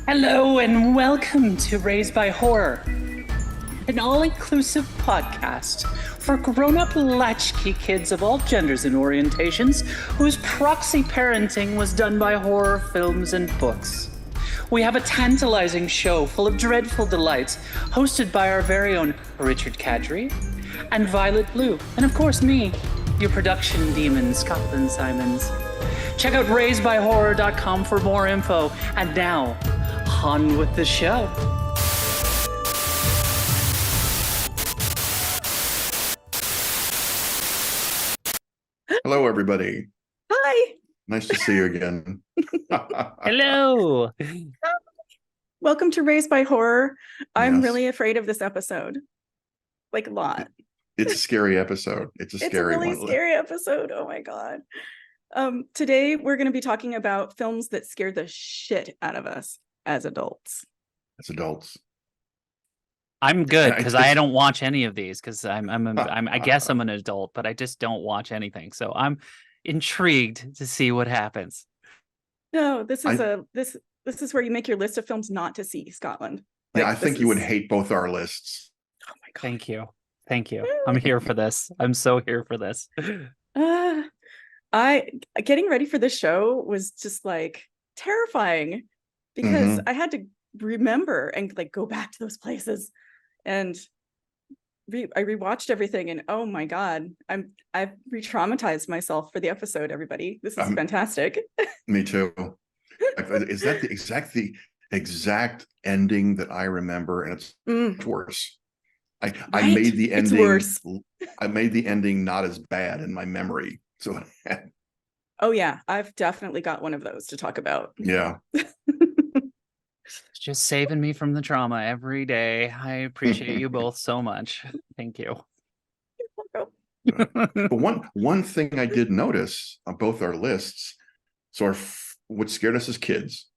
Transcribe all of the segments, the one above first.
Hello and welcome to Raised by Horror, an all-inclusive podcast for grown-up latchkey kids of all genders and orientations whose proxy parenting was done by horror films and books. We have a tantalizing show full of dreadful delights, hosted by our very own Richard Kadri and Violet Blue, and of course me, your production demon, Scotland Simons. Check out raisedbyhorror.com for more info, and now, on with the show. Hello, everybody. Hi. Nice to see you again. Hello. Welcome to Raised by Horror. I'm Yes. really afraid of this episode. Like a lot. It's a scary episode. It's a scary really one. scary episode. Oh my God. Today we're going to be talking about films that scared the shit out of us as adults. As adults. I'm good I because just- I don't watch any of these because I guess I'm an adult, but I just don't watch anything. So I'm intrigued to see what happens. No, this is where you make your list of films not to see, Scotland. Yeah, Like, I think this you would is- hate both our lists. Oh my God. Thank you. Thank you. I'm here for this. I'm so here for this. Getting ready for this show was just like terrifying because I had to remember and like go back to those places, and I rewatched everything, and oh my God, I've re-traumatized myself for the episode. Everybody, this is fantastic. Me too. Is that the exact ending that I remember? And it's much worse. I Right? made the It's ending. worse. I made the ending not as bad in my memory. So Oh yeah, I've definitely got one of those to talk about. yeah. It's just saving me from the trauma every day. I appreciate you both so much. Thank you. But one thing I did notice on both our lists, so what scared us as kids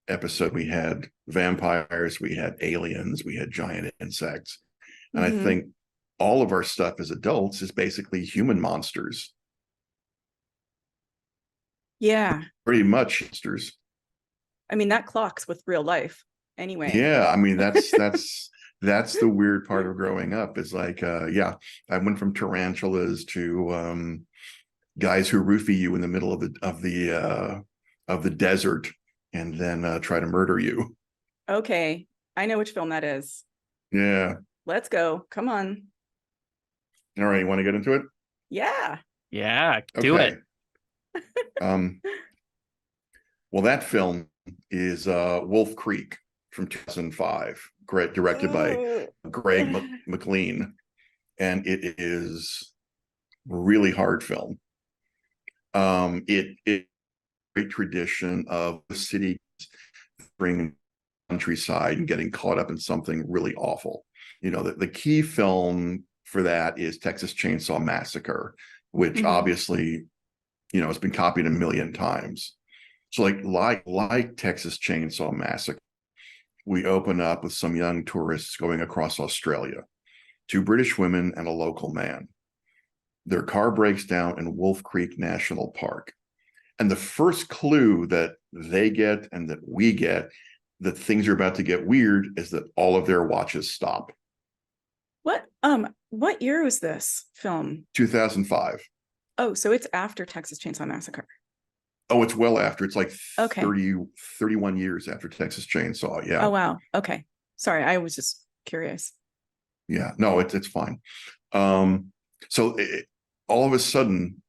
episode, we had vampires, we had aliens, we had giant insects. And I think all of our stuff as adults is basically human monsters. Yeah. Pretty much monsters. I mean, that clocks with real life anyway. Yeah, I mean that's the weird part of growing up. Is like I went from tarantulas to guys who roofie you in the middle of the desert and then try to murder you. Okay, I know which film that is. Yeah. Let's go. Come on. All right, you want to get into it? Yeah. Yeah, do it. Well, that film is Wolf Creek from 2005, directed by Greg McLean, and it is a really hard film. It a great tradition of the city bringing countryside and getting caught up in something really awful. You know, the key film for that is Texas Chainsaw Massacre, which obviously, you know, it's been copied a million times. So like Texas Chainsaw Massacre, we open up with some young tourists going across Australia, 2 British women and a local man. Their car breaks down in Wolf Creek National Park. And the first clue that they get and that we get that things are about to get weird is that all of their watches stop. What year was this film? 2005. Oh, so it's after Texas Chainsaw Massacre. Oh, it's well after. It's like Okay. 31 years after Texas Chainsaw. Yeah. Oh, wow. Okay. Sorry, I was just curious. Yeah. No, it's fine. So all of a sudden,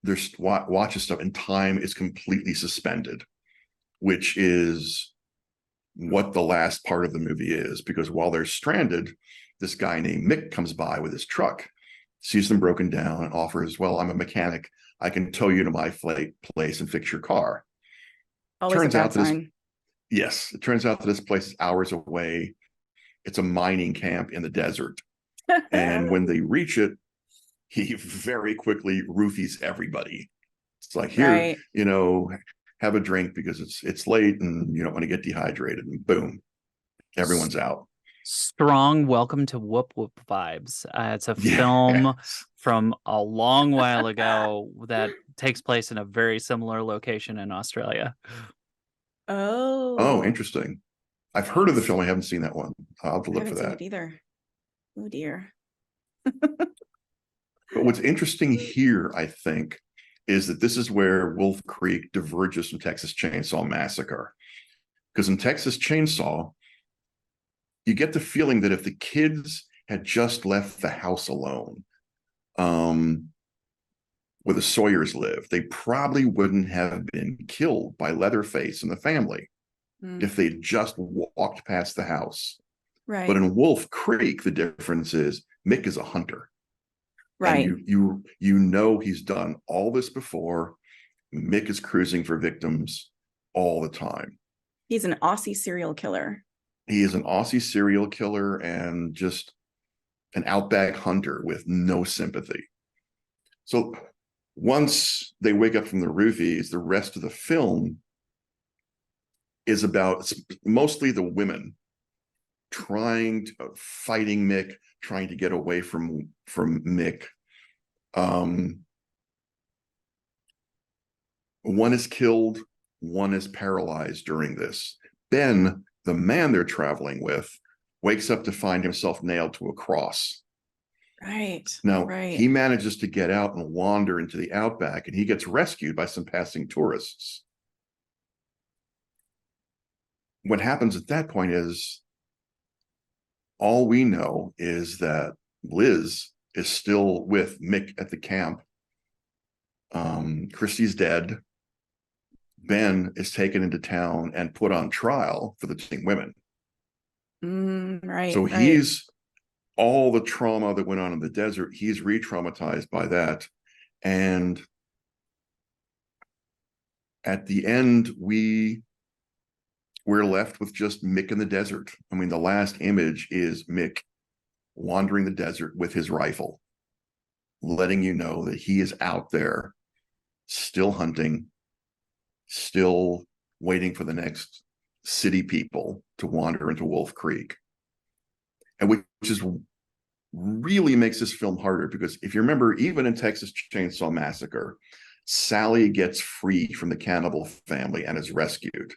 there's watches stuff and time is completely suspended, which is what the last part of the movie is, because while they're stranded, this guy named Mick comes by with his truck, sees them broken down, and offers, well, I'm a mechanic. I can tow you to my place and fix your car. Always Turns a bad out that sign. Yes, it turns out that this place is hours away. It's a mining camp in the desert. And when they reach it, he very quickly roofies everybody. It's like, here, Right. you know, have a drink because it's late and you don't want to get dehydrated. And boom, everyone's out. Strong welcome to Whoop Whoop vibes. It's a Yes. film from a long while ago that takes place in a very similar location in Australia. Oh, Oh, interesting. I've heard of the film. I haven't seen that one. I'll have to I look for haven't seen that. it either. Oh dear. But what's interesting here, I think, is that this is where Wolf Creek diverges from Texas Chainsaw Massacre. Because in Texas Chainsaw, you get the feeling that if the kids had just left the house alone, where the Sawyers live, they probably wouldn't have been killed by Leatherface and the family if they'd just walked past the house. Right. But in Wolf Creek, the difference is Mick is a hunter. Right. And you know he's done all this before. Mick is cruising for victims all the time. He's an Aussie serial killer. He is an Aussie serial killer and just an outback hunter with no sympathy. So once they wake up from the roofies, the rest of the film is about mostly the women fighting Mick, trying to get away from Mick. One is killed, one is paralyzed during this. Ben, the man they're traveling with, wakes up to find himself nailed to a cross. Right. Now, Right. he manages to get out and wander into the outback, and he gets rescued by some passing tourists. What happens at that point is all we know is that Liz is still with Mick at the camp. Christy's dead. Ben is taken into town and put on trial for the missing women. Right. So right. he's all the trauma that went on in the desert, he's re-traumatized by that. And at the end, we're left with just Mick in the desert. I mean, the last image is Mick wandering the desert with his rifle, letting you know that he is out there, still hunting, still waiting for the next city people to wander into Wolf Creek. And which is really makes this film harder, because if you remember, even in Texas Chainsaw Massacre, Sally gets free from the cannibal family and is rescued.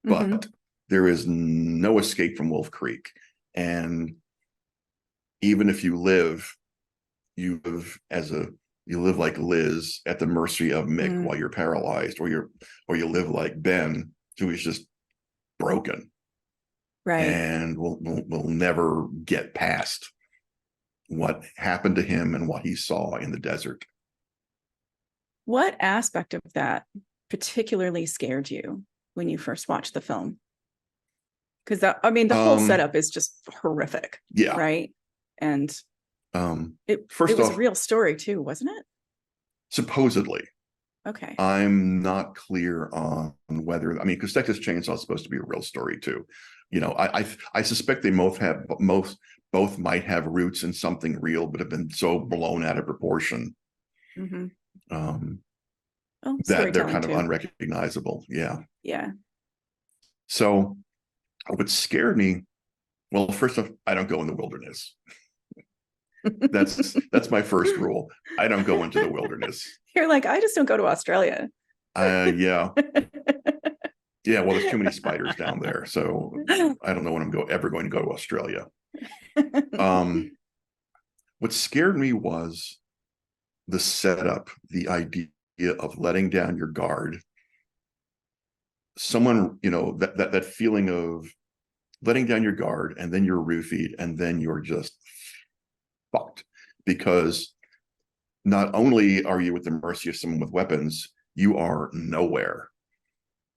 But there is no escape from Wolf Creek. And even if you live like Liz at the mercy of Mick while you're paralyzed, or you live like Ben, who is just broken. Right. And we'll never get past what happened to him and what he saw in the desert. What aspect of that particularly scared you when you first watched the film? Because the whole setup is just horrific. Yeah. Right. And it was a real story too, wasn't it? Supposedly. Okay. I'm not clear on whether, because Texas Chainsaw is supposed to be a real story too. I suspect they both might have roots in something real, but have been so blown out of proportion that they're kind of unrecognizable. Yeah. Yeah. So what scared me, well, first off, I don't go in the wilderness. That's my first rule. I don't go into the wilderness. You're like, I just don't go to Australia. Yeah. Yeah, well, there's too many spiders down there, so I don't know when I'm ever going to go to Australia. What scared me was the setup, the idea of letting down your guard. Someone, that feeling of letting down your guard, and then you're roofied, and then you're just fucked, because not only are you at the mercy of someone with weapons, you are nowhere.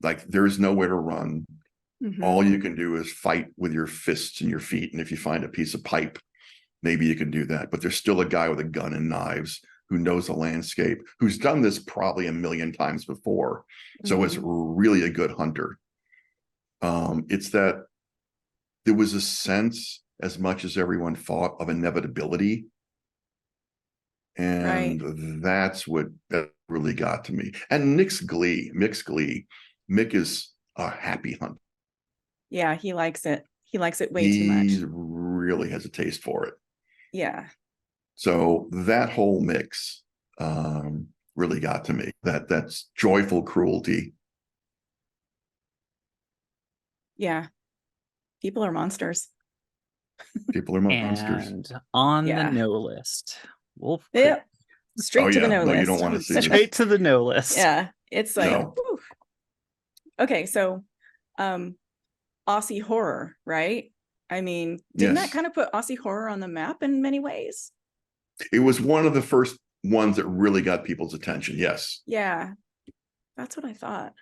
Like, there's nowhere to run. All you can do is fight with your fists and your feet. And if you find a piece of pipe, maybe you can do that. But there's still a guy with a gun and knives who knows the landscape, who's done this probably a million times before. So is really a good hunter. It's that there was a sense, as much as everyone thought, of inevitability. And that's what that really got to me. And Mick's glee. Mick is a happy hunter. Yeah, he likes it. He likes it way too much. He really has a taste for it. Yeah. So that whole mix really got to me. That's joyful cruelty. Yeah. People are monsters. People are monsters. And on the Yeah. no list, Wolf Creek. Yep. Straight to the no No, list. you don't want to see this. Straight to the no list. Yeah. It's like, No. whew. Okay, so Aussie horror, right? I mean, didn't that Yes. kind of put Aussie horror on the map in many ways? It was one of the first ones that really got people's attention. Yes. Yeah, that's what I thought.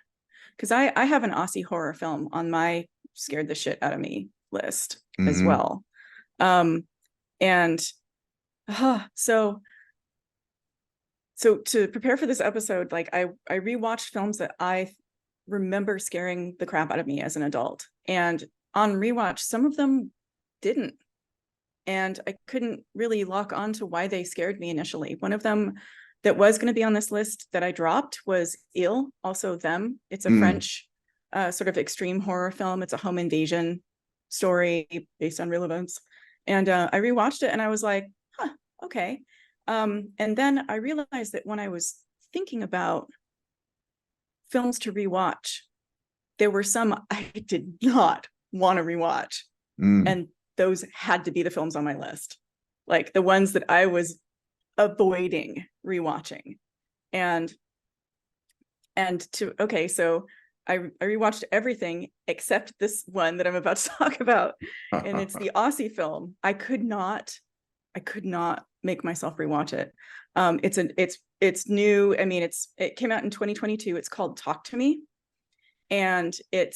Because I have an Aussie horror film on my scared the shit out of me list as well. And so to prepare for this episode, like I rewatched films that I remember scaring the crap out of me as an adult. And on rewatch, some of them didn't. And I couldn't really lock on to why they scared me initially. One of them that was going to be on this list that I dropped was Il, also Them. It's a French sort of extreme horror film. It's a home invasion story based on real events. And I rewatched it and I was like, huh, okay. And then I realized that when I was thinking about films to rewatch, there were some I did not want to rewatch. And those had to be the films on my list. Like the ones that I was avoiding rewatching. So I rewatched everything except this one that I'm about to talk about. And it's the Aussie film. I could not make myself rewatch it. It's new. I mean, it came out in 2022. It's called Talk to Me. And it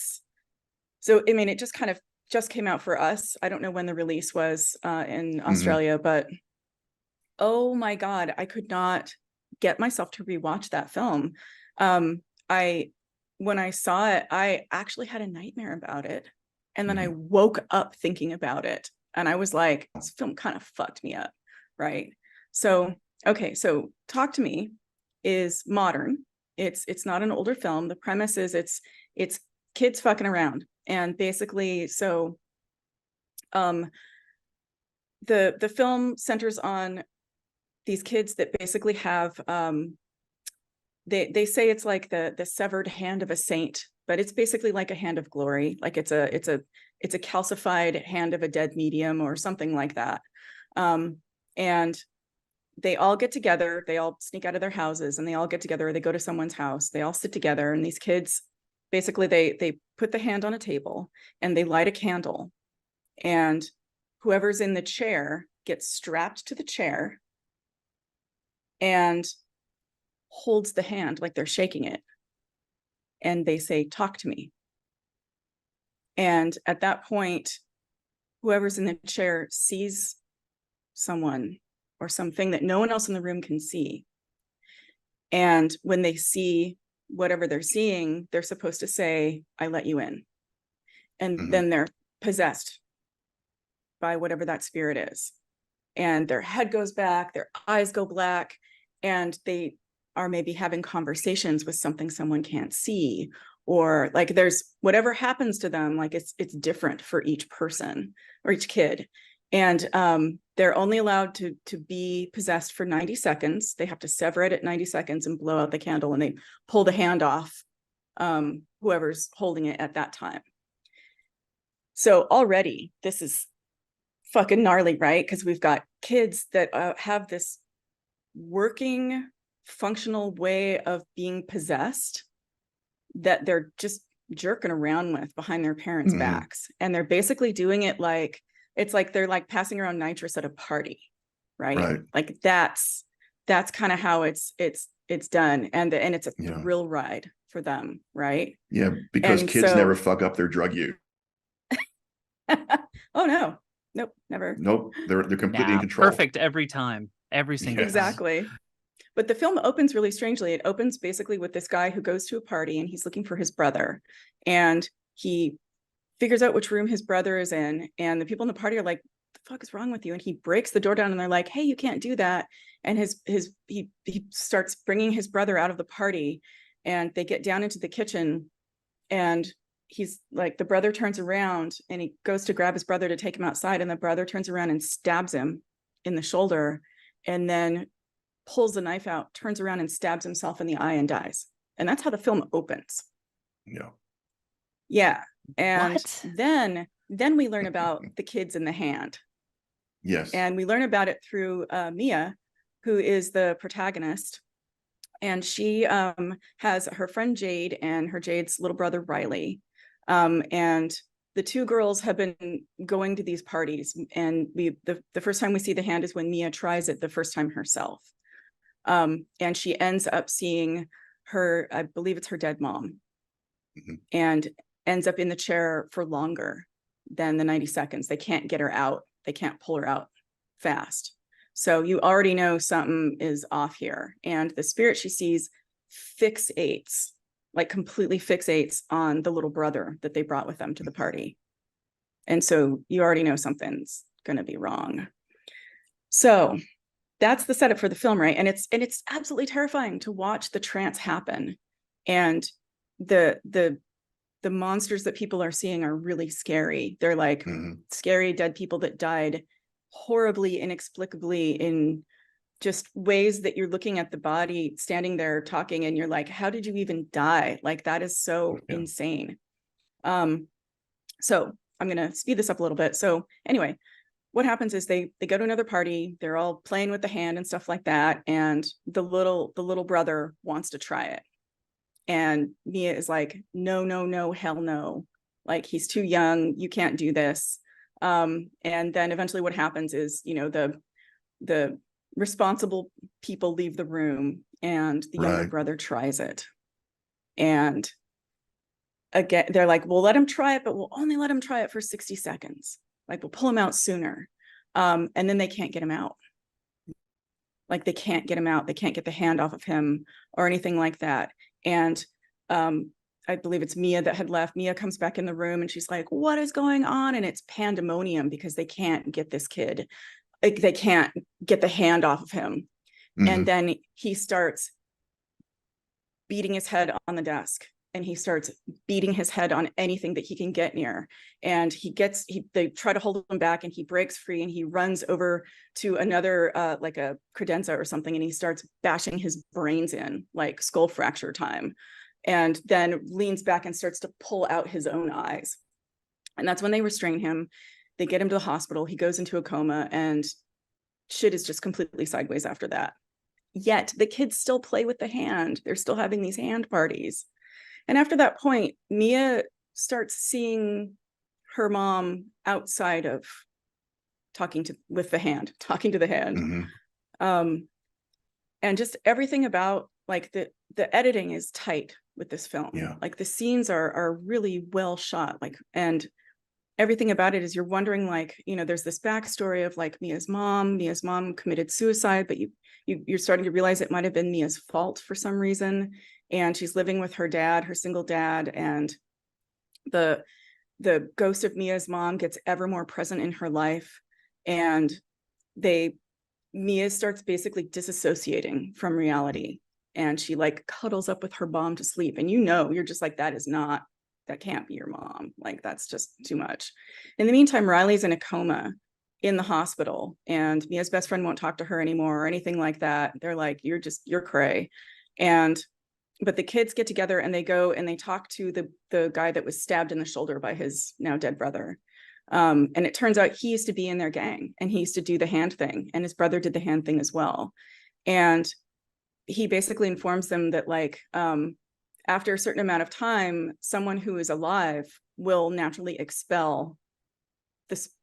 just came out for us. I don't know when the release was in Australia, but oh my God, I could not get myself to rewatch that film. When I saw it, I actually had a nightmare about it. And then I woke up thinking about it. And I was like, this film kind of fucked me up, right? So Talk to Me is modern. It's not an older film. The premise is it's kids fucking around. And basically, so the film centers on these kids that basically have they say it's like the severed hand of a saint, but it's basically like a hand of glory. Like it's a calcified hand of a dead medium or something like that. And they all get together, they all sneak out of their houses and they all get together, or they go to someone's house, they all sit together, and these kids basically they put the hand on a table and they light a candle, and whoever's in the chair gets strapped to the chair and holds the hand like they're shaking it, and they say, "Talk to me." And at that point, whoever's in the chair sees someone or something that no one else in the room can see. And when they see whatever they're seeing, they're supposed to say, "I let you in." And then they're possessed by whatever that spirit is. And their head goes back, their eyes go black, and they are maybe having conversations with something someone can't see, or like there's whatever happens to them, like it's different for each person or each kid. And they're only allowed to be possessed for 90 seconds. They have to sever it at 90 seconds and blow out the candle, and they pull the hand off whoever's holding it at that time. So already this is fucking gnarly, right? Because we've got kids that have this working, functional way of being possessed that they're just jerking around with behind their parents' backs. And they're basically doing it like, it's like they're like passing around nitrous at a party, right? Like that's kind of how it's done. And it's a thrill ride for them, right? Yeah, because and kids never fuck up their drug use. Oh no. Nope, never. Nope, they're completely in control. Perfect every time, every single time. Exactly. But the film opens really strangely. It opens basically with this guy who goes to a party and he's looking for his brother, and he figures out which room his brother is in, and the people in the party are like, "The fuck is wrong with you?" And he breaks the door down and they're like, "Hey, you can't do that." And he starts bringing his brother out of the party, and they get down into the kitchen, and he's like, the brother turns around and he goes to grab his brother to take him outside, and the brother turns around and stabs him in the shoulder, and then pulls the knife out, turns around and stabs himself in the eye and dies. And that's how the film opens. Yeah. Yeah. And What? then we learn about the kids in the hand. Yes. And we learn about it through Mia, who is the protagonist. And she has her friend Jade and Jade's little brother Riley. And the two girls have been going to these parties. And the first time we see the hand is when Mia tries it the first time herself. And she ends up seeing her, I believe it's her dead mom, and ends up in the chair for longer than the 90 seconds. They can't get her out. They can't pull her out fast. So you already know something is off here. And the spirit she sees fixates, like completely fixates on the little brother that they brought with them to the party. And so you already know something's going to be wrong. So that's the setup for the film, right? And it's absolutely terrifying to watch the trance happen. And the monsters that people are seeing are really scary. They're like scary dead people that died horribly, inexplicably, in just ways that you're looking at the body standing there talking and you're like, how did you even die? Like, that is so insane. So I'm going to speed this up a little bit. So anyway, what happens is they go to another party. They're all playing with the hand and stuff like that. And the little brother wants to try it. And Mia is like, no, hell no. Like, he's too young. You can't do this. And then eventually what happens is, you know, the responsible people leave the room and the younger brother tries it. And again, they're like, we'll let him try it, but we'll only let him try it for 60 seconds. Like, we'll pull him out sooner. And then they can't get him out. Like, they can't get him out. They can't get the hand off of him or anything like that. And I believe it's Mia that had left. Mia comes back in the room and she's like, what is going on? And it's pandemonium because they can't get this kid. Like, they can't get the hand off of him. And then he starts beating his head on the desk. And he starts beating his head on anything that he can get near. And they try to hold him back and he breaks free and he runs over to another, like a credenza or something. And he starts bashing his brains in, like skull fracture time. And then leans back and starts to pull out his own eyes. And that's when they restrain him. They get him to the hospital. He goes into a coma and shit is just completely sideways after that. Yet the kids still play with the hand. They're still having these hand parties. And after that point, Mia starts seeing her mom outside of talking to the hand. And just everything about, like, the editing is tight with this film. Like, the scenes are really well shot. Like, and everything about it is, you're wondering, like, you know, there's this backstory of like Mia's mom committed suicide, but you're starting to realize it might have been Mia's fault for some reason. And she's living with her dad, her single dad, and the ghost of Mia's mom gets ever more present in her life. And Mia starts basically disassociating from reality. And she like cuddles up with her mom to sleep. And you know, you're just like, that can't be your mom. Like, that's just too much. In the meantime, Riley's in a coma in the hospital, and Mia's best friend won't talk to her anymore or anything like that. They're like, you're cray. But the kids get together and they go and they talk to the guy that was stabbed in the shoulder by his now dead brother. And it turns out he used to be in their gang and he used to do the hand thing, and his brother did the hand thing as well. And he basically informs them that, like, after a certain amount of time, someone who is alive will naturally expel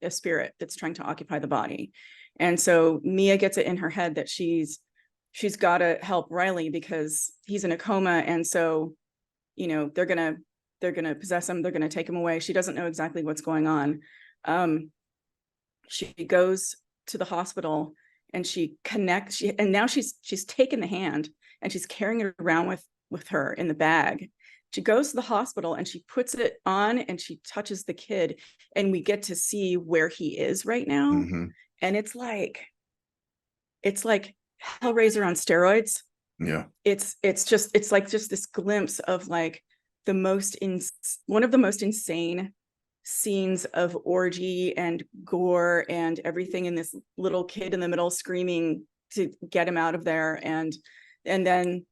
a spirit that's trying to occupy the body. And so Mia gets it in her head that she's got to help Riley because he's in a coma. And so, you know, they're going to possess him. They're going to take him away. She doesn't know exactly what's going on. She goes to the hospital and she connects. And now she's taken the hand and she's carrying it around with her in the bag. She goes to the hospital and she puts it on and she touches the kid, and we get to see where he is right now. And it's like Hellraiser on steroids. It's like just this glimpse of like one of the most insane scenes of orgy and gore and everything, in this little kid in the middle screaming to get him out of there. And then,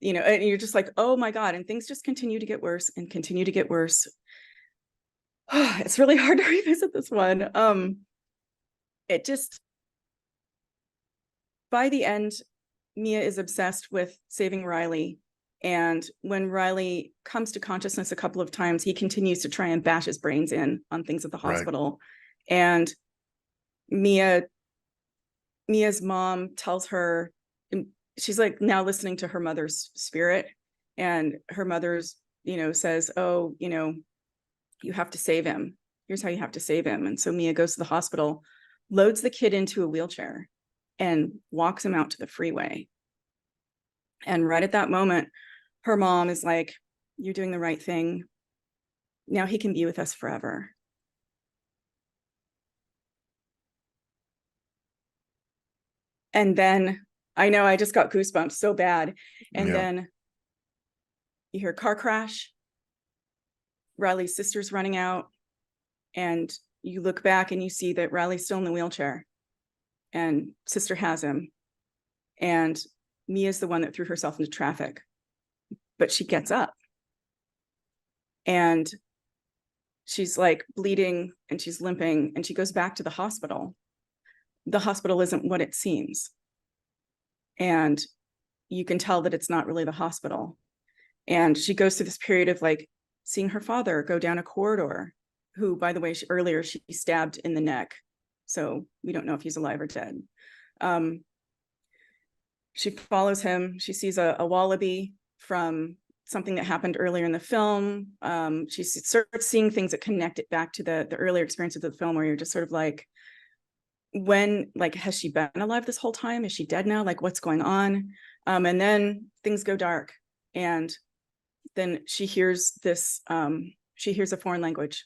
you know, and you're just like, oh my God. And things just continue to get worse and continue to get worse. It's really hard to revisit this one. It just, by the end, Mia is obsessed with saving Riley. And when Riley comes to consciousness a couple of times, he continues to try and bash his brains in on things at the hospital. Right. And Mia's mom tells her, she's like now listening to her mother's spirit, and her mother's, says, oh, you have to save him. Here's how you have to save him. And so Mia goes to the hospital, loads the kid into a wheelchair, and walks him out to the freeway. And right at that moment, her mom is like, you're doing the right thing. Now he can be with us forever. And then, I know, I just got goosebumps so bad. And then you hear a car crash. Riley's sister's running out. And you look back and you see that Riley's still in the wheelchair. And sister has him. And Mia's the one that threw herself into traffic. But she gets up. And she's like bleeding and she's limping. And she goes back to the hospital. The hospital isn't what it seems. And you can tell that it's not really the hospital. And she goes through this period of like seeing her father go down a corridor, who, by the way, earlier she stabbed in the neck. So we don't know if he's alive or dead. She follows him. She sees a wallaby from something that happened earlier in the film. She starts seeing things that connect it back to the earlier experiences of the film, where you're just sort of like, has she been alive this whole time? Is she dead now? Like, what's going on? And then things go dark. And then she hears this, she hears a foreign language.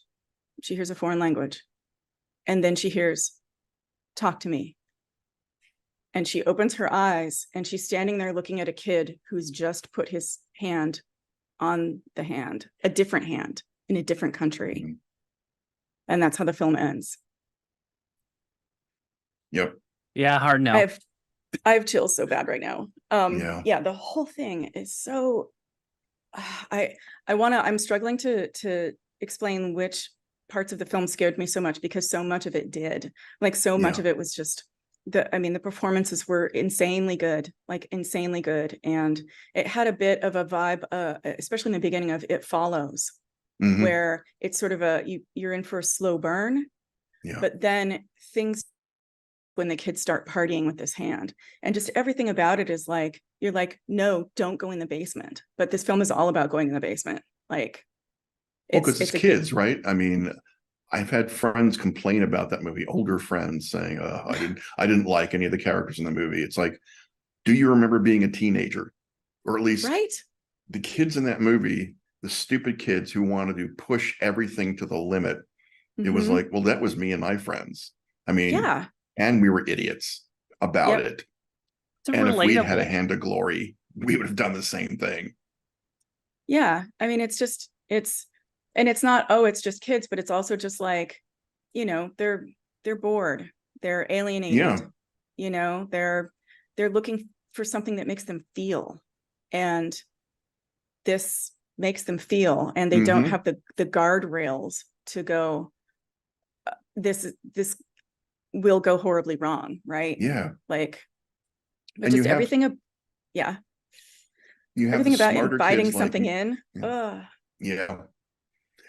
She hears a foreign language. And then she hears, talk to me. And she opens her eyes and she's standing there looking at a kid who's just put his hand on the hand, a different hand in a different country. Mm-hmm. And that's how the film ends. Yep. Yeah, hard no. I have chills so bad right now. Yeah, the whole thing is so I'm struggling to explain which parts of the film scared me so much, because so much of it did. Like, so much of it was just the performances were insanely good, and it had a bit of a vibe, especially in the beginning of It Follows, mm-hmm. where it's sort of you're in for a slow burn, but then things, when the kids start partying with this hand, and just everything about it is like, you're like, no, don't go in the basement. But this film is all about going in the basement. Like, because it's kids, right? I mean, I've had friends complain about that movie, older friends saying, I didn't like any of the characters in the movie. It's like, do you remember being a teenager? Or at least the kids in that movie, the stupid kids who wanted to push everything to the limit. Mm-hmm. It was like, well, that was me and my friends. I mean, and we were idiots about it. And if we had a hand of glory, we would have done the same thing. Yeah. I mean, it's not, it's just kids, but it's also just like, they're bored. They're alienated. Yeah. They're looking for something that makes them feel. And this makes them feel, and they mm-hmm. don't have the guardrails to go, this will go horribly wrong, right? Yeah. Like, but just everything you have everything about inviting something in. Yeah.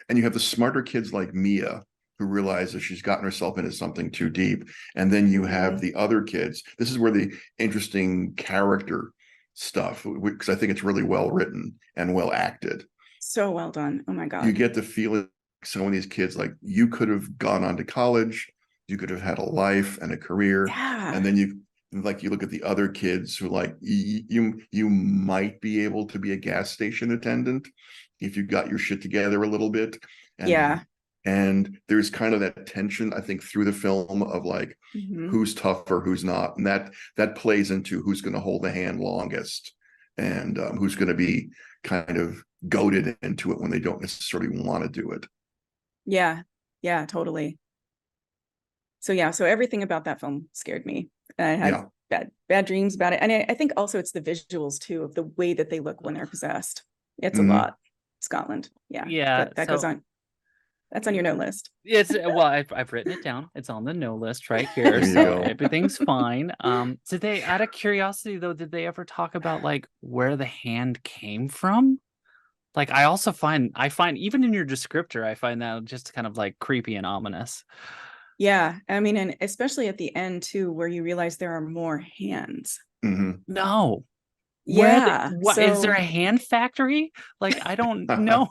And you have the smarter kids like Mia, who realizes she's gotten herself into something too deep. And then you have the other kids. This is where the interesting character stuff, because I think it's really well written and well acted. So well done. Oh my God. You get the feeling some of these kids, like, you could have gone on to college, you could have had a life and a career. Yeah. And then you look at the other kids who, like, you might be able to be a gas station attendant if you got your shit together a little bit. And there's kind of that tension, I think, through the film of like, mm-hmm. who's tougher, who's not. And that plays into who's going to hold the hand longest, and who's going to be kind of goaded into it when they don't necessarily want to do it. Yeah. Yeah, totally. So everything about that film scared me. I had bad dreams about it. And I think also it's the visuals too, of the way that they look when they're possessed. It's mm-hmm. a lot. Scotland. Yeah. Yeah. That goes on. That's on your no list. It's well, I've written it down. It's on the no list right here, There you so go. everything's fine. Did they, out of curiosity though, did they ever talk about like where the hand came from? Like I find even in your descriptor, I find that just kind of like creepy and ominous. Yeah, I mean, and especially at the end too, where you realize there are more hands. No. Yeah. What is there a hand factory? Like I don't know.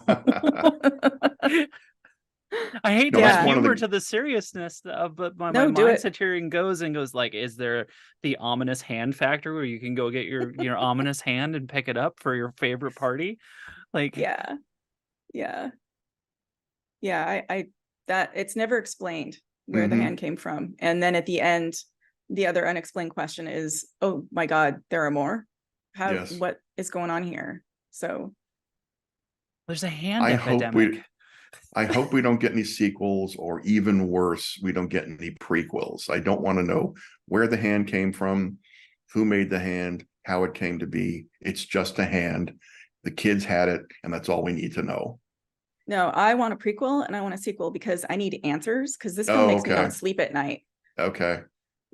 I hate No, to that's add one of humor the- to the seriousness, but my No, do it. mindset here and goes like, is there the ominous hand factory where you can go get your ominous hand and pick it up for your favorite party? Like, Yeah. I that it's never explained where the hand came from. And then at the end, the other unexplained question is, oh my God, there are more. Yes. What is going on here? So there's a hand I epidemic. hope we don't get any sequels, or even worse, we don't get any prequels. I don't want to know where the hand came from, who made the hand, how it came to be. It's just a hand. The kids had it, and that's all we need to know. no, I want a prequel and I want a sequel because I need answers, because this film makes me not sleep at night. Okay.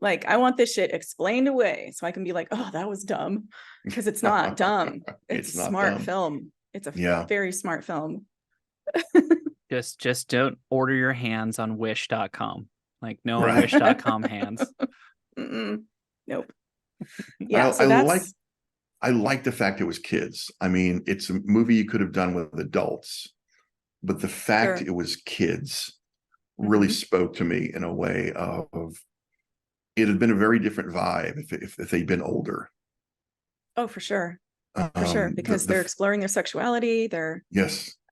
Like I want this shit explained away so I can be like, oh, that was dumb. Because it's not dumb. It's a smart film. It's a very smart film. Just don't order your hands on wish.com. Like no wish.com hands. Nope. Yeah, so I like the fact it was kids. I mean, it's a movie you could have done with adults, but the fact it was kids really spoke to me in a way of it had been a very different vibe if they'd been older. Oh, for sure. For sure. Because they're exploring their sexuality. They're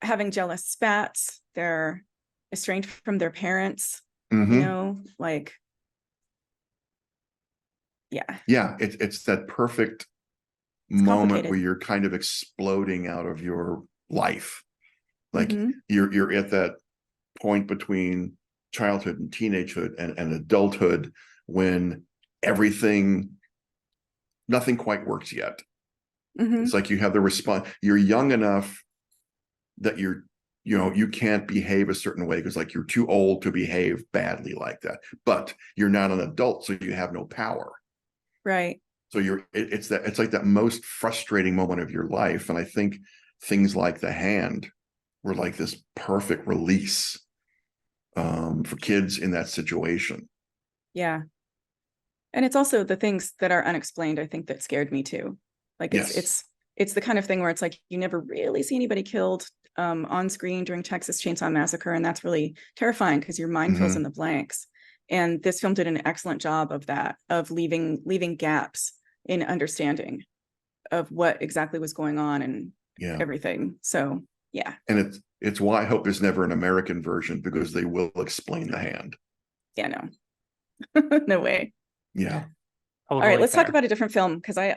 having jealous spats. They're estranged from their parents. You know, like, yeah. It's that perfect moment where you're kind of exploding out of your life. Like you're at that point between childhood and teenagehood and adulthood when nothing quite works yet. It's like you have the response. You're young enough that you can't behave a certain way because like you're too old to behave badly like that, but you're not an adult, so you have no power. Right. So it's like that most frustrating moment of your life. And I think things like The Hand were like this perfect release for kids in that situation. Yeah. And it's also the things that are unexplained, I think, that scared me too. Like it's the kind of thing where it's like you never really see anybody killed on screen during Texas Chainsaw Massacre, and that's really terrifying because your mind fills in the blanks. And this film did an excellent job of that, of leaving gaps in understanding of what exactly was going on and everything. So yeah. And it's why I hope there's never an American version, because they will explain The Hand. Yeah, no. No way. Yeah. Totally. All right, let's talk about a different film, because I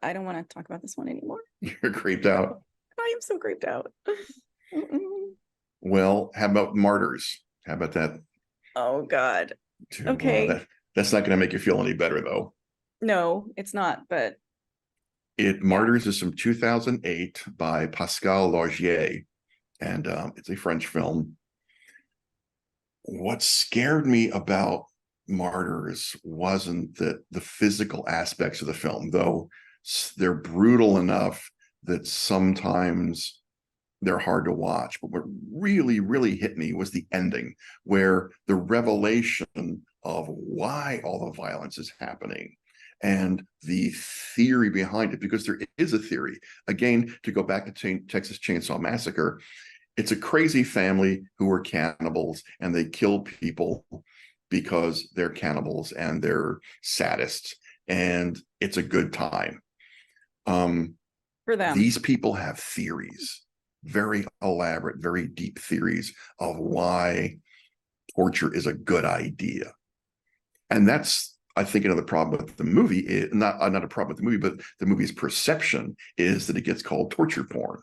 don't want to talk about this one anymore. You're creeped out. I am so creeped out. Well, how about Martyrs? How about that? Oh God. Okay. That's not going to make you feel any better, though. No, it's not. But Martyrs is from 2008 by Pascal Laugier, and it's a French film. What scared me about Martyrs wasn't the physical aspects of the film, though they're brutal enough that sometimes they're hard to watch. But what really, really hit me was the ending, where the revelation of why all the violence is happening and the theory behind it, because there is a theory. Again, to go back to Texas Chainsaw Massacre, it's a crazy family who are cannibals, and they kill people because they're cannibals and they're sadists, and it's a good time. For them, these people have theories, very elaborate, very deep theories of why torture is a good idea. And that's, I think, another problem with the movie. Not a problem with the movie, but the movie's perception is that it gets called torture porn.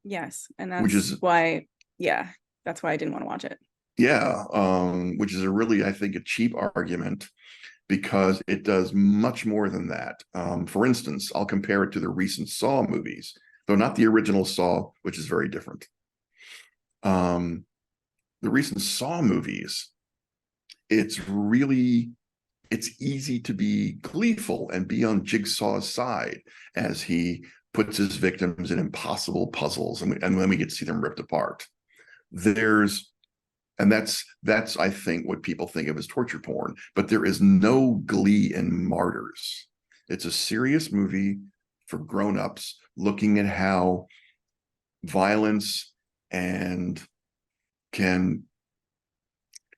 Yes, and that's why I didn't want to watch it. Yeah, which is I think, a cheap argument, because it does much more than that. For instance, I'll compare it to the recent Saw movies, though not the original Saw, which is very different. the recent Saw movies, it's easy to be gleeful and be on Jigsaw's side as he puts his victims in impossible puzzles, and then we get to see them ripped apart. That's I think what people think of as torture porn, but there is no glee in Martyrs. It's a serious movie for grown-ups looking at how violence and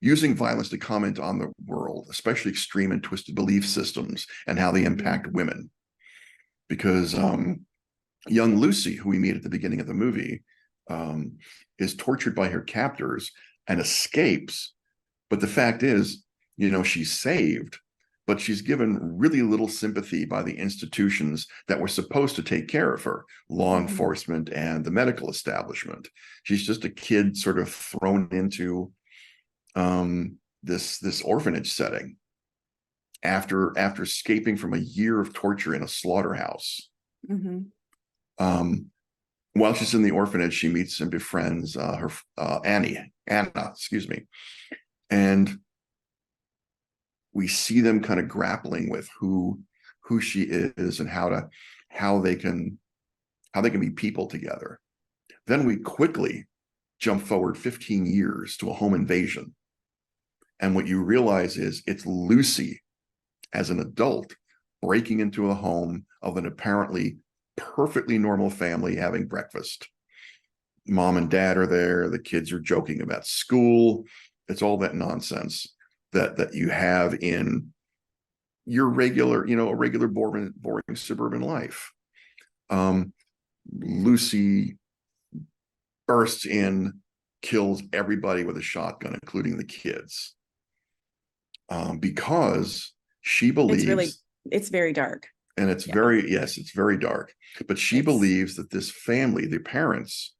using violence to comment on the world, especially extreme and twisted belief systems and how they impact women. Because young Lucy, who we meet at the beginning of the movie, is tortured by her captors and escapes. But the fact is, she's saved, but she's given really little sympathy by the institutions that were supposed to take care of her, law enforcement and the medical establishment. She's just a kid sort of thrown into this orphanage setting after escaping from a year of torture in a slaughterhouse. While she's in the orphanage, she meets and befriends Anna, and we see them kind of grappling with who she is and how they can be people together. Then we quickly jump forward 15 years to a home invasion. And what you realize is it's Lucy as an adult breaking into a home of an apparently perfectly normal family having breakfast. Mom and dad are there. The kids are joking about school. It's all that nonsense that you have in your regular, a regular boring suburban life. Lucy bursts in, kills everybody with a shotgun, including the kids. Because she believes it's very dark. And it's it's very dark. But she believes that this family, the parents,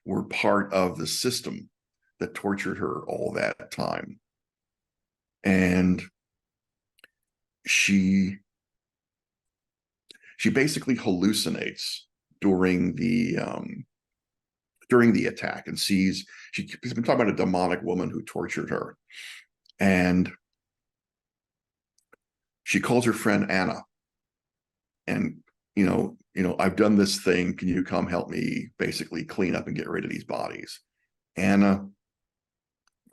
were part of the system that tortured her all that time. And she basically hallucinates during the attack and she's been talking about a demonic woman who tortured her. And she calls her friend Anna. And, I've done this thing. Can you come help me basically clean up and get rid of these bodies? Anna,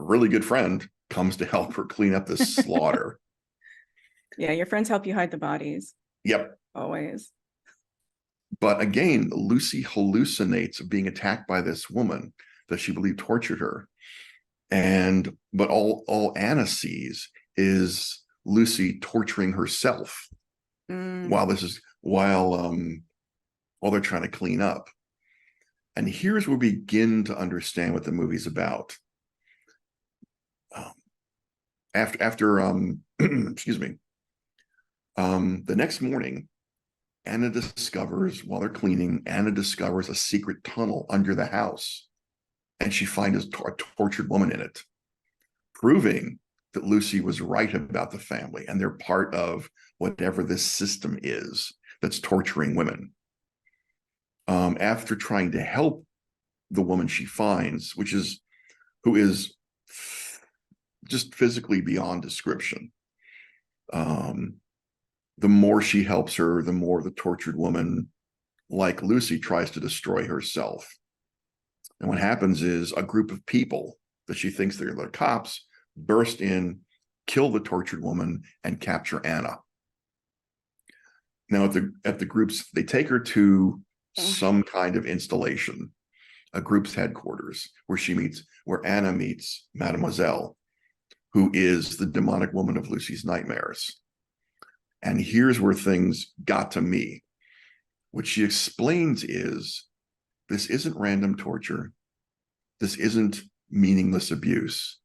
a really good friend, comes to help her clean up this slaughter. Yeah, your friends help you hide the bodies. Yep. Always. But again, Lucy hallucinates being attacked by this woman that she believed tortured her. But all Anna sees is Lucy torturing herself while they're trying to clean up. And here's where we begin to understand what the movie's about. After excuse me, the next morning, while they're cleaning, Anna discovers a secret tunnel under the house, and she finds a tortured woman in it, proving that Lucy was right about the family, and they're part of whatever this system is that's torturing women. After trying to help the woman she finds, who is just physically beyond description, the more she helps her, the more the tortured woman, like Lucy, tries to destroy herself. And what happens is a group of people that she thinks they're the cops burst in, kill the tortured woman, and capture Anna. Now at the groups, they take her to some kind of installation, a group's headquarters, where Anna meets Mademoiselle, who is the demonic woman of Lucy's nightmares. And here's where things got to me. What she explains is, this isn't random torture. This isn't meaningless abuse.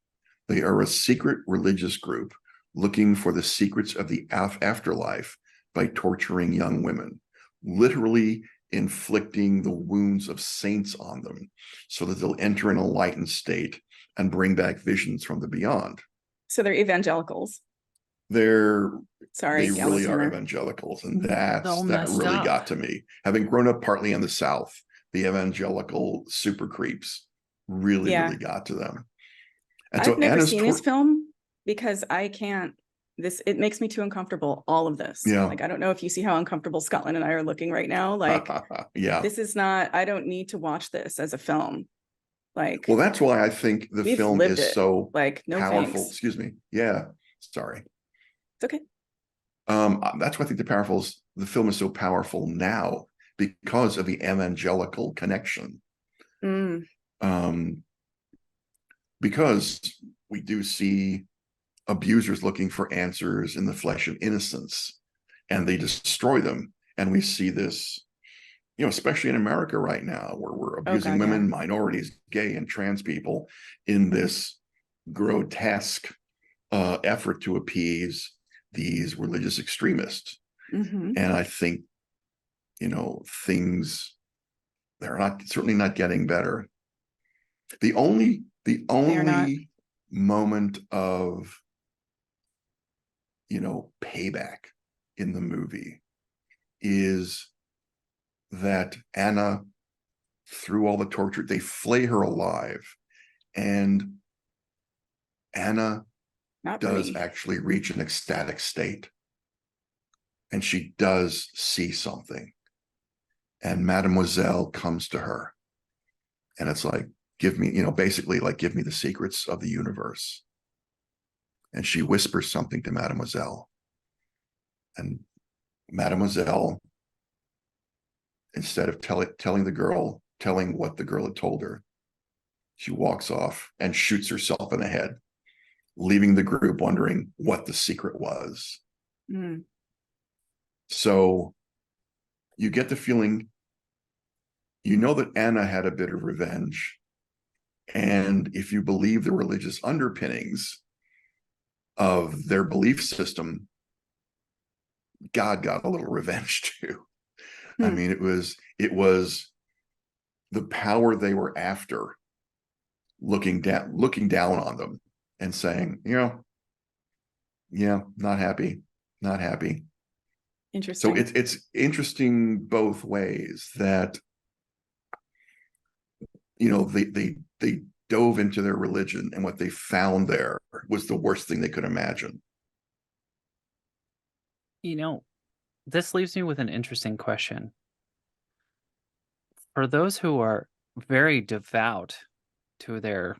They are a secret religious group looking for the secrets of the afterlife by torturing young women, literally inflicting the wounds of saints on them so that they'll enter an enlightened state and bring back visions from the beyond. So they're evangelicals. They really are evangelicals, and that really got to me. Having grown up partly in the South, the evangelical super creeps really got to them. And so I've never Anna's seen this film because I can't. It makes me too uncomfortable. All of this. Yeah. Like, I don't know if you see how uncomfortable Scotland and I are looking right now. Like, yeah. this is not. I don't need to watch this as a film. Like, Well, that's why I think the we've film lived is it. so like, no powerful. thanks. Excuse me. Yeah. Sorry. It's okay. That's why I think the film is so powerful now because of the evangelical connection. Mm. Because we do see abusers looking for answers in the flesh of innocence, and they destroy them. And we see this, especially in America right now, where we're abusing women, minorities, gay and trans people in this grotesque effort to appease these religious extremists. Mm-hmm. And I think, things, they're certainly not getting better. The only moment of, payback in the movie is that Anna, through all the torture, they flay her alive, and Anna does actually reach an ecstatic state, and she does see something, and Mademoiselle comes to her, and it's like, give me, basically like, give me the secrets of the universe. And she whispers something to Mademoiselle, and Mademoiselle, instead of telling what the girl had told her, she walks off and shoots herself in the head, leaving the group wondering what the secret was. Mm. So you get the feeling, that Anna had a bit of revenge. And if you believe the religious underpinnings of their belief system, God got a little revenge too. I mean, it was the power they were after, looking down on them and saying, not happy. Interesting. So it's interesting both ways that, they dove into their religion, and what they found there was the worst thing they could imagine. This leaves me with an interesting question. For those who are very devout to their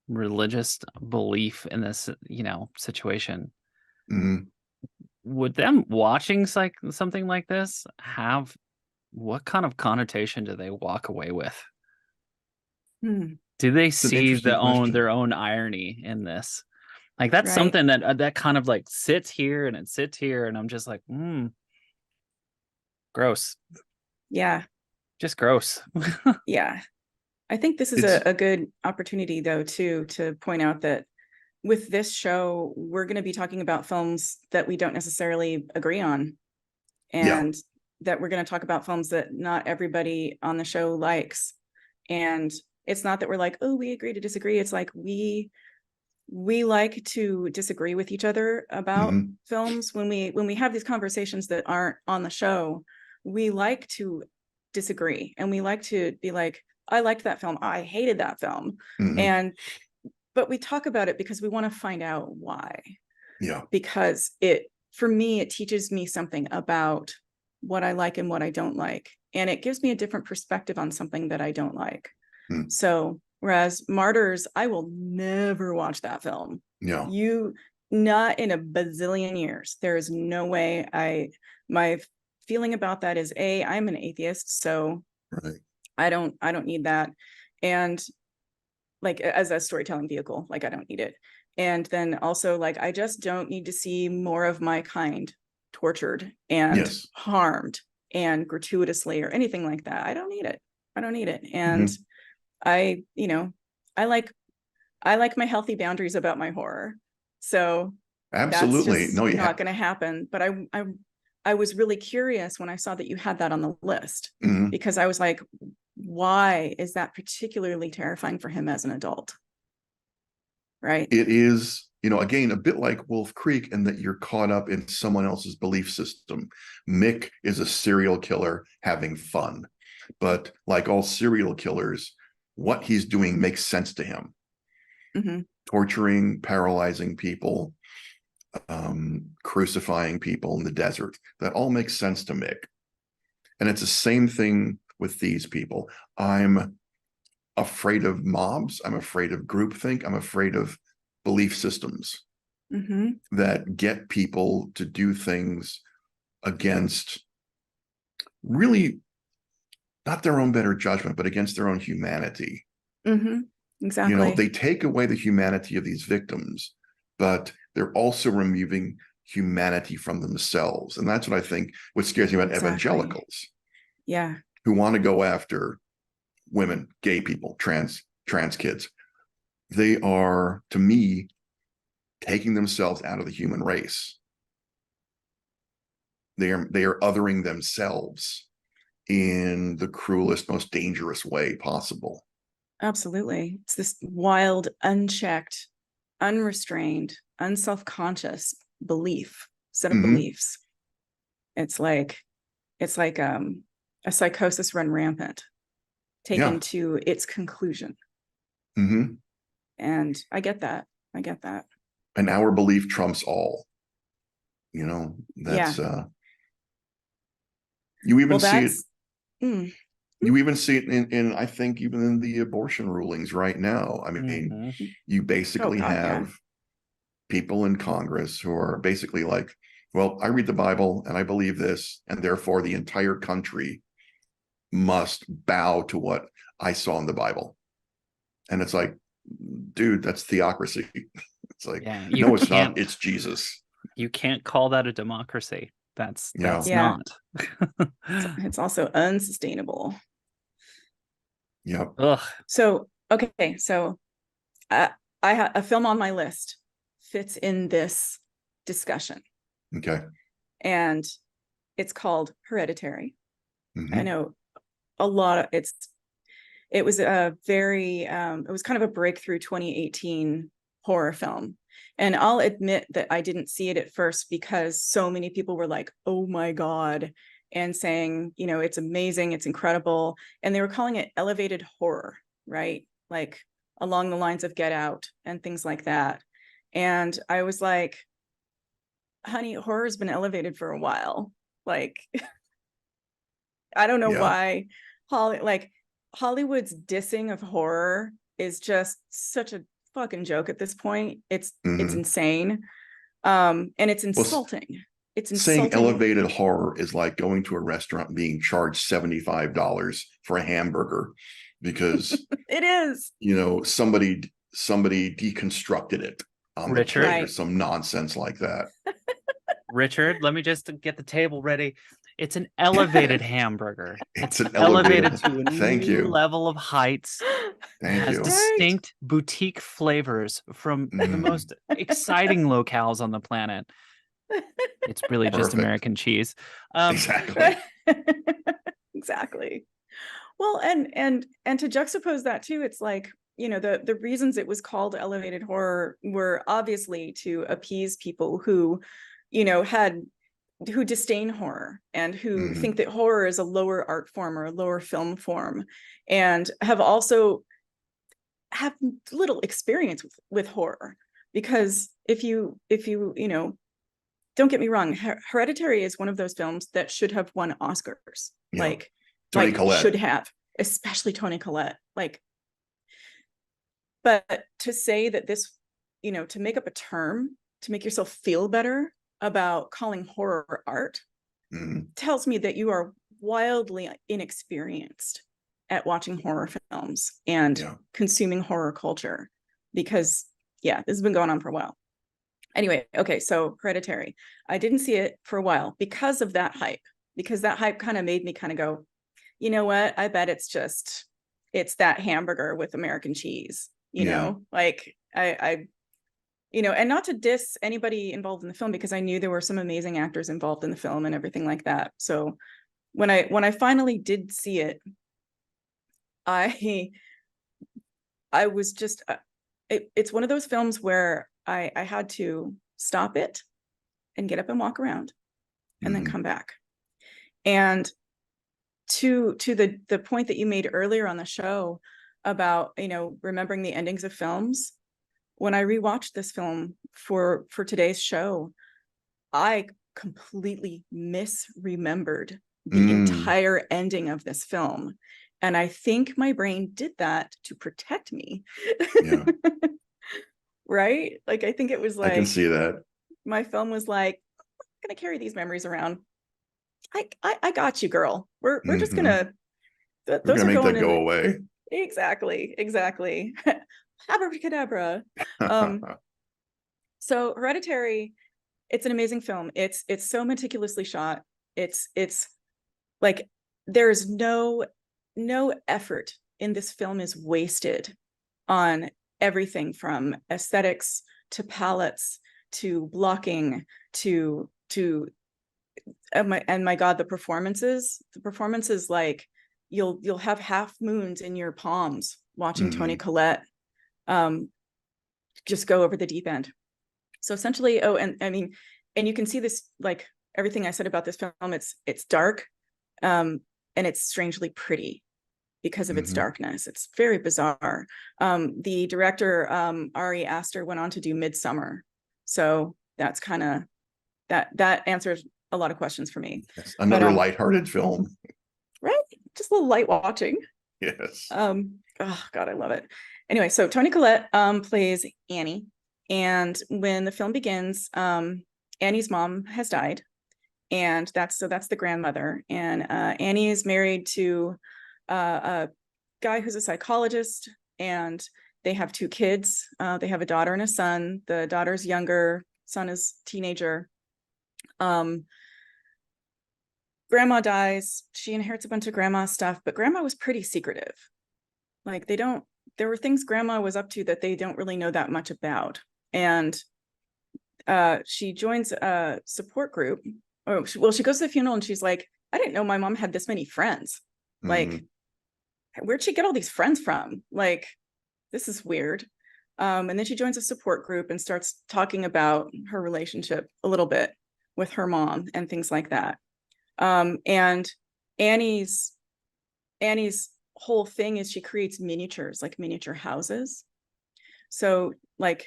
religious belief in this, situation, Mm-hmm. would them watching something like this have, what kind of connotation do they walk away with? Do they see their own irony in this? Like, that's something that kind of like sits here and it sits here, and I'm just like, gross. Yeah. Just gross. Yeah. I think this is a good opportunity, though, too, to point out that with this show, we're going to be talking about films that we don't necessarily agree on, and that we're going to talk about films that not everybody on the show likes. And it's not that we're like, oh, we agree to disagree. It's like we like to disagree with each other about films. When we have these conversations that aren't on the show, we like to disagree, and we like to be like, I liked that film, I hated that film. But we talk about it because we want to find out why. Yeah. Because for me, it teaches me something about what I like and what I don't like. And it gives me a different perspective on something that I don't like. So whereas Martyrs, I will never watch that film. Yeah. Not in a bazillion years. There is no way. My feeling about that is, I'm an atheist, so I don't need that. And like, as a storytelling vehicle, like, I don't need it. And then also, like, I just don't need to see more of my kind tortured and harmed and gratuitously or anything like that. I don't need it. And I like my healthy boundaries about my horror. So absolutely, that's just not going to happen. But I was really curious when I saw that you had that on the list, because I was like, why is that particularly terrifying for him as an adult? Right. It is, again, a bit like Wolf Creek, in that you're caught up in someone else's belief system. Mick is a serial killer having fun, but like all serial killers, what he's doing makes sense to him. Mhm. torturing, paralyzing people, crucifying people in the desert. That all makes sense to Mick. And it's the same thing with these people. I'm afraid of mobs. I'm afraid of groupthink. I'm afraid of belief systems Mhm. that get people to do things against really not their own better judgment, but against their own humanity. Mhm. You know, Exactly. they take away the humanity of these victims, but they're also removing humanity from themselves. And that's what I think what scares me about Exactly. evangelicals Yeah. who want to go after women, gay people, trans kids. They are, to me, taking themselves out of the human race. They are othering themselves in the cruelest, most dangerous way possible. Absolutely. It's this wild, unchecked, unrestrained, unself-conscious set of Mhm. beliefs. It's like a psychosis run rampant, taken Yeah. to its conclusion. Mhm. And I get that. And our belief trumps all. You know, Yeah. that's you even Well, see it. that's mm, You even see it in I think even in the abortion rulings right now. I mean, Mhm. you oh basically God, yeah. have people in Congress who are basically like, well, I read the Bible and I believe this, and therefore the entire country must bow to what I saw in the Bible. And it's like, dude, that's theocracy. It's like, Yeah, no, it's not. It's Jesus. you can't call that a democracy. That's Yeah. Yeah. not. It's also unsustainable. Yep. Ugh. So, okay, so I have a film on my list fits in this discussion, Okay. and it's called Hereditary. I Mhm. know a lot of it was a very it was kind of a breakthrough 2018 horror film. And I'll admit that I didn't see it at first because so many people were like, oh my God, and saying, you know, it's amazing, it's incredible. And they were calling it elevated horror, right? Like along the lines of Get Out and things like that. And I was like, honey, horror's been elevated for a while. Like, I don't know Yeah. why Hollywood's dissing of horror is just such a fucking joke at this point. It's Mhm. insane. And it's Well, insulting. It's saying insulting. elevated horror is like going to a restaurant and being charged $75 for a hamburger because It is. you know somebody deconstructed it on the Richard, plate or Right. some nonsense like that. Richard, let me just get the table ready. It's an elevated hamburger. It's an Elevated elevated. to a Thank new you. level of heights. Thank Has you. Right. distinct boutique flavors from the Mm, most exciting locales on the planet. It's really just perfect. American cheese. Exactly. Exactly. Well, and to juxtapose that too, it's like, you know, the reasons it was called elevated horror were obviously to appease people who, you know, who disdain horror and who Mhm. think that horror is a lower art form or a lower film form, and have little experience with horror. Because if you you know, don't get me wrong, Hereditary is one of those films that should have won Oscars. Yeah. Tony Should Collette. have, especially Toni Collette. Like, but to say that this, you know, to make up a term to make yourself feel better about calling horror art Mhm. tells me that you are wildly inexperienced at watching horror films and Yeah. consuming horror culture. Because yeah, this has been going on for a while. Anyway, okay, so Hereditary. I didn't see it for a while because of that hype. Because that hype kind of made me kind of go, you know what? I bet it's that hamburger with American cheese. You Yeah. know, like I you know, and not to diss anybody involved in the film, because I knew there were some amazing actors involved in the film and everything like that. So when I finally did see it, I was just it's one of those films where I had to stop it and get up and walk around and then Mhm. come back. And to the point that you made earlier on the show about, you know, remembering the endings of films, when I rewatched this film for today's show, I completely misremembered the entire ending of this film. And I think my brain did that to protect me. Yeah. Right? Like, I think it was like, I can see that. my film was like, I'm gonna carry these memories around. I got you, girl. We're just gonna, We're those gonna are make going that in go the, away. exactly. Abracadabra. So Hereditary, it's an amazing film. It's so meticulously shot. It's like, there's no effort in this film is wasted on everything from aesthetics to palettes to blocking to my God, the performances, like, you'll have half moons in your palms watching Toni Collette just go over the deep end. So essentially, and I mean, and you can see this, like everything I said about this film, it's dark, and it's strangely pretty because of its darkness. It's very bizarre. The director, Ari Aster, went on to do Midsummer. So that's kind of, that answers a lot of questions for me. Yes. Another lighthearted film. Right? Just a little light watching. Yes. Oh God, I love it. Anyway, so Toni Collette plays Annie. And when the film begins, Annie's mom has died. And that's the grandmother. And Annie is married to a guy who's a psychologist, and they have 2 kids. They have a daughter and a son. The daughter's younger, son is teenager. Grandma dies. She inherits a bunch of grandma stuff, but grandma was pretty secretive. Like, there were things grandma was up to that they don't really know that much about. And she joins a support group. She goes to the funeral and she's like, I didn't know my mom had this many friends. Like, where'd she get all these friends from? Like, this is weird. And then she joins a support group and starts talking about her relationship a little bit with her mom and things like that. And Annie's whole thing is she creates miniatures, like miniature houses. So like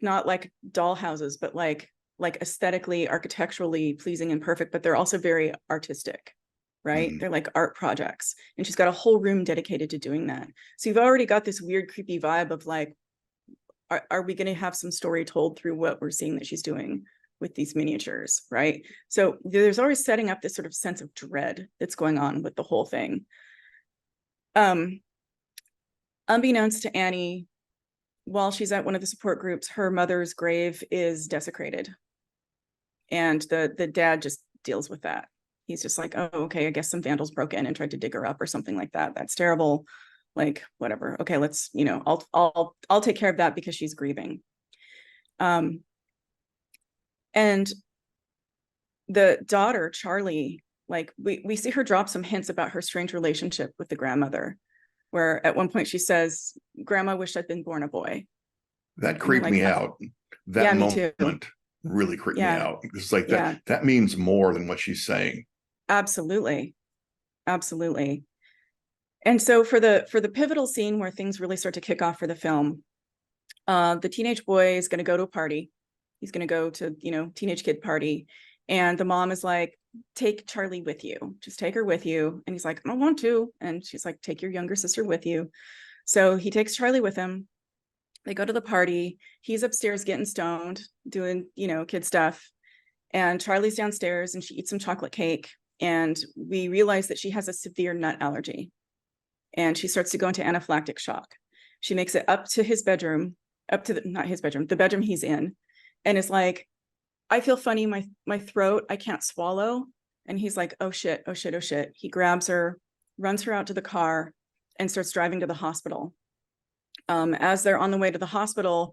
not like doll houses, but like aesthetically, architecturally pleasing and perfect, but they're also very artistic, right? They're like art projects. And she's got a whole room dedicated to doing that. So you've already got this weird, creepy vibe of like, are we going to have some story told through what we're seeing that she's doing with these miniatures, right? So there's always setting up this sort of sense of dread that's going on with the whole thing. Unbeknownst to Annie, while she's at one of the support groups, her mother's grave is desecrated. And the dad just deals with that. He's just like, oh, okay, I guess some vandals broke in and tried to dig her up or something like that. That's terrible. Like, whatever. Okay, let's, I'll take care of that because she's grieving. And the daughter, Charlie, like we see her drop some hints about her strange relationship with the grandmother, where at one point she says, Grandma wished I'd been born a boy. That creeped me out. That moment really creeped me out. It's like that means more than what she's saying. Absolutely. And so for the pivotal scene where things really start to kick off for the film, the teenage boy is going to go to a party. He's going to go to, teenage kid party. And the mom is like, take Charlie with you. Just take her with you. And he's like, I don't want to. And she's like, take your younger sister with you. So he takes Charlie with him. They go to the party. He's upstairs getting stoned, doing, kid stuff. And Charlie's downstairs and she eats some chocolate cake. And we realize that she has a severe nut allergy. And she starts to go into anaphylactic shock. She makes it up to his bedroom, not his bedroom, the bedroom he's in. And is like, I feel funny, my throat, I can't swallow. And he's like, oh shit. He grabs her, runs her out to the car and starts driving to the hospital. As they're on the way to the hospital,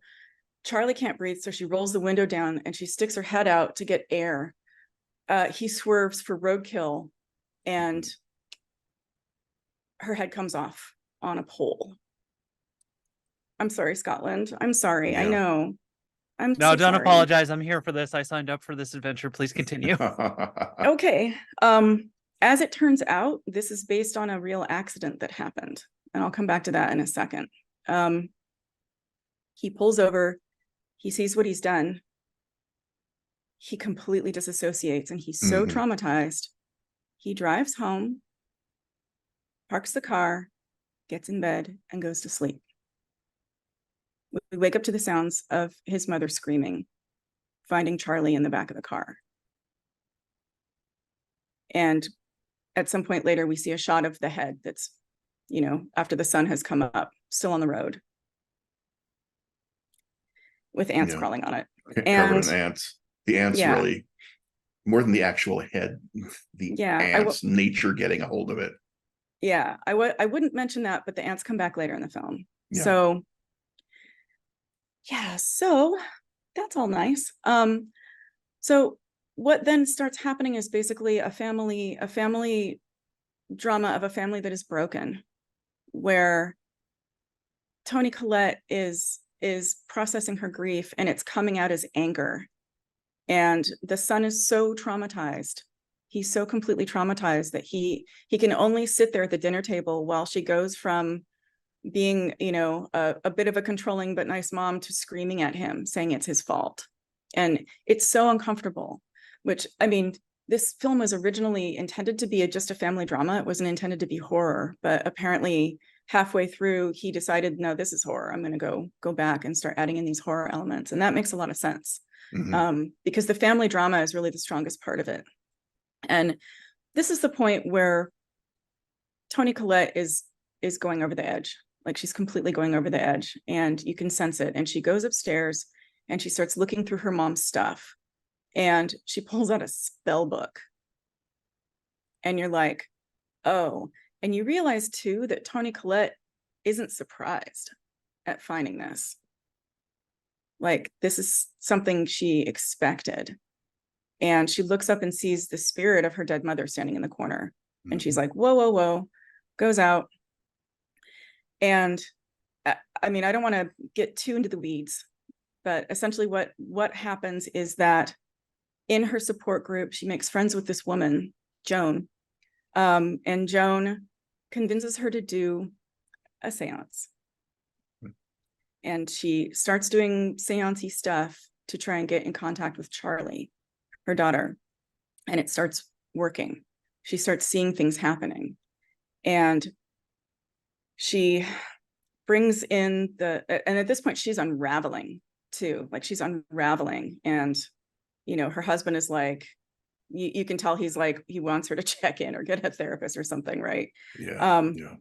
Charlie can't breathe. So she rolls the window down and she sticks her head out to get air. He swerves for roadkill and her head comes off on a pole. I'm sorry, Scotland. I'm sorry. Yeah. I know. No, so don't apologize. I'm here for this. I signed up for this adventure. Please continue. Okay. As it turns out, this is based on a real accident that happened. And I'll come back to that in a second. He pulls over, he sees what he's done. He completely disassociates and he's so traumatized. He drives home, parks the car, gets in bed, and goes to sleep. We wake up to the sounds of his mother screaming, finding Charlie in the back of the car. And at some point later, we see a shot of the head that's, after the sun has come up, still on the road with ants crawling on it. Covered in ants. The ants really, more than the actual head, the ants, nature getting a hold of it. Yeah, I wouldn't mention that, but the ants come back later in the film. Yeah. So, so that's all nice. So what then starts happening is basically a family drama of a family that is broken, where Toni Collette is processing her grief and it's coming out as anger. And the son is so traumatized. He's so completely traumatized that he can only sit there at the dinner table while she goes from being, a bit of a controlling but nice mom to screaming at him, saying it's his fault. And it's so uncomfortable, which, I mean, this film was originally intended to be just a family drama. It wasn't intended to be horror, but apparently halfway through, he decided, no, this is horror. I'm going to go back and start adding in these horror elements. And that makes a lot of sense. Because the family drama is really the strongest part of it. And this is the point where Toni Collette is going over the edge. Like, she's completely going over the edge, and you can sense it. And she goes upstairs and she starts looking through her mom's stuff, and she pulls out a spell book. And you're like, oh, and you realize too that Toni Collette isn't surprised at finding this. Like, this is something she expected. And she looks up and sees the spirit of her dead mother standing in the corner. And she's like, whoa, whoa, whoa, goes out. And I mean, I don't want to get too into the weeds, but essentially what happens is that in her support group, she makes friends with this woman, Joan. And Joan convinces her to do a seance. And she starts doing seance-y stuff to try and get in contact with Charlie, her daughter. And it starts working. She starts seeing things happening. And she brings in and at this point, she's unraveling too. Like, she's unraveling. And, her husband is like, you can tell he's like, he wants her to check in or get a therapist or something, right?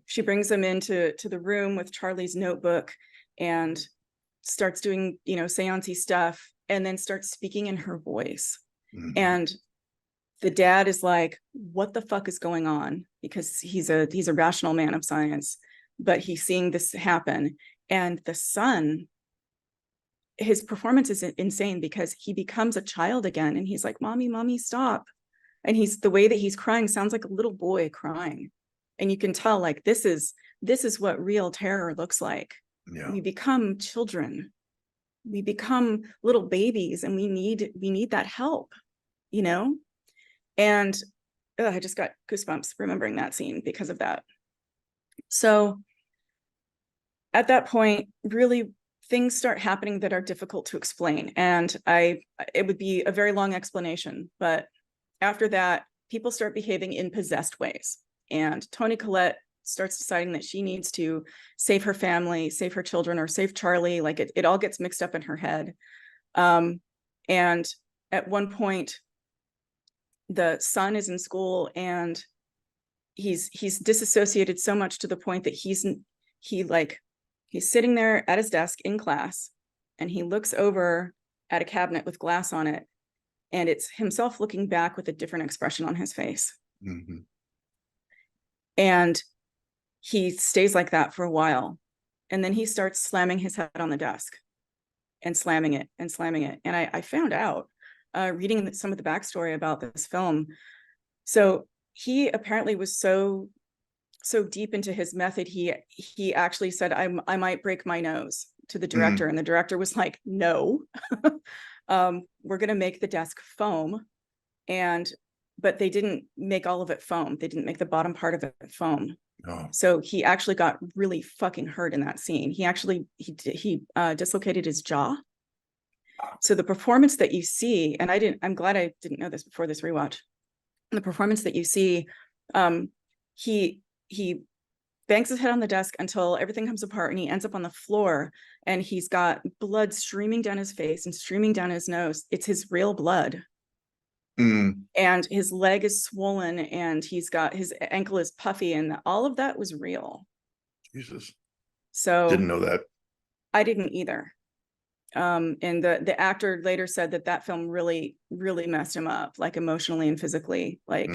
She brings them into the room with Charlie's notebook and starts doing, seance-y stuff, and then starts speaking in her voice. And the dad is like, what the fuck is going on? Because he's a rational man of science, but he's seeing this happen. And the son, his performance is insane, because he becomes a child again. And he's like, mommy, stop. And the way that he's crying sounds like a little boy crying. And you can tell, like, this is what real terror looks like. We become children. We become little babies, and we need that help, And I just got goosebumps remembering that scene because of that. So at that point, really, things start happening that are difficult to explain. And it would be a very long explanation, but after that, people start behaving in possessed ways. And Toni Collette starts deciding that she needs to save her family, save her children, or save Charlie. Like, it all gets mixed up in her head. And at one point, the son is in school, and he's disassociated so much to the point that he's sitting there at his desk in class, and he looks over at a cabinet with glass on it, and it's himself looking back with a different expression on his face. And he stays like that for a while, and then he starts slamming his head on the desk and slamming it and slamming it. And I found out, reading some of the backstory about this film, so he apparently was so deep into his method, he actually said, I might break my nose to the director. And the director was like, no, we're going to make the desk foam. But they didn't make all of it foam. They didn't make the bottom part of it foam. Oh. So he actually got really fucking hurt in that scene. He dislocated his jaw. So the performance that you see, and I'm glad I didn't know this before this rewatch. The performance that you see, he bangs his head on the desk until everything comes apart, and he ends up on the floor, and he's got blood streaming down his face and streaming down his nose. It's his real blood. And his leg is swollen, and his ankle is puffy, and all of that was real. Jesus. So didn't know that. I didn't either. And the actor later said that film really, really messed him up, like emotionally and physically. Like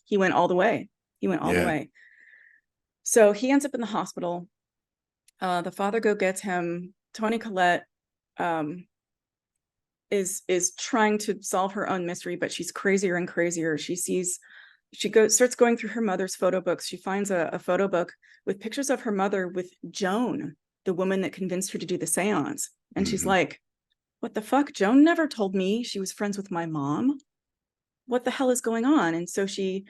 he went all the way. He went all the way. So he ends up in the hospital. The father gets him. Toni Collette is trying to solve her own mystery, but she's crazier and crazier. She starts going through her mother's photo books. She finds a photo book with pictures of her mother with Joan, the woman that convinced her to do the seance. And she's like, what the fuck? Joan never told me she was friends with my mom. What the hell is going on? And so she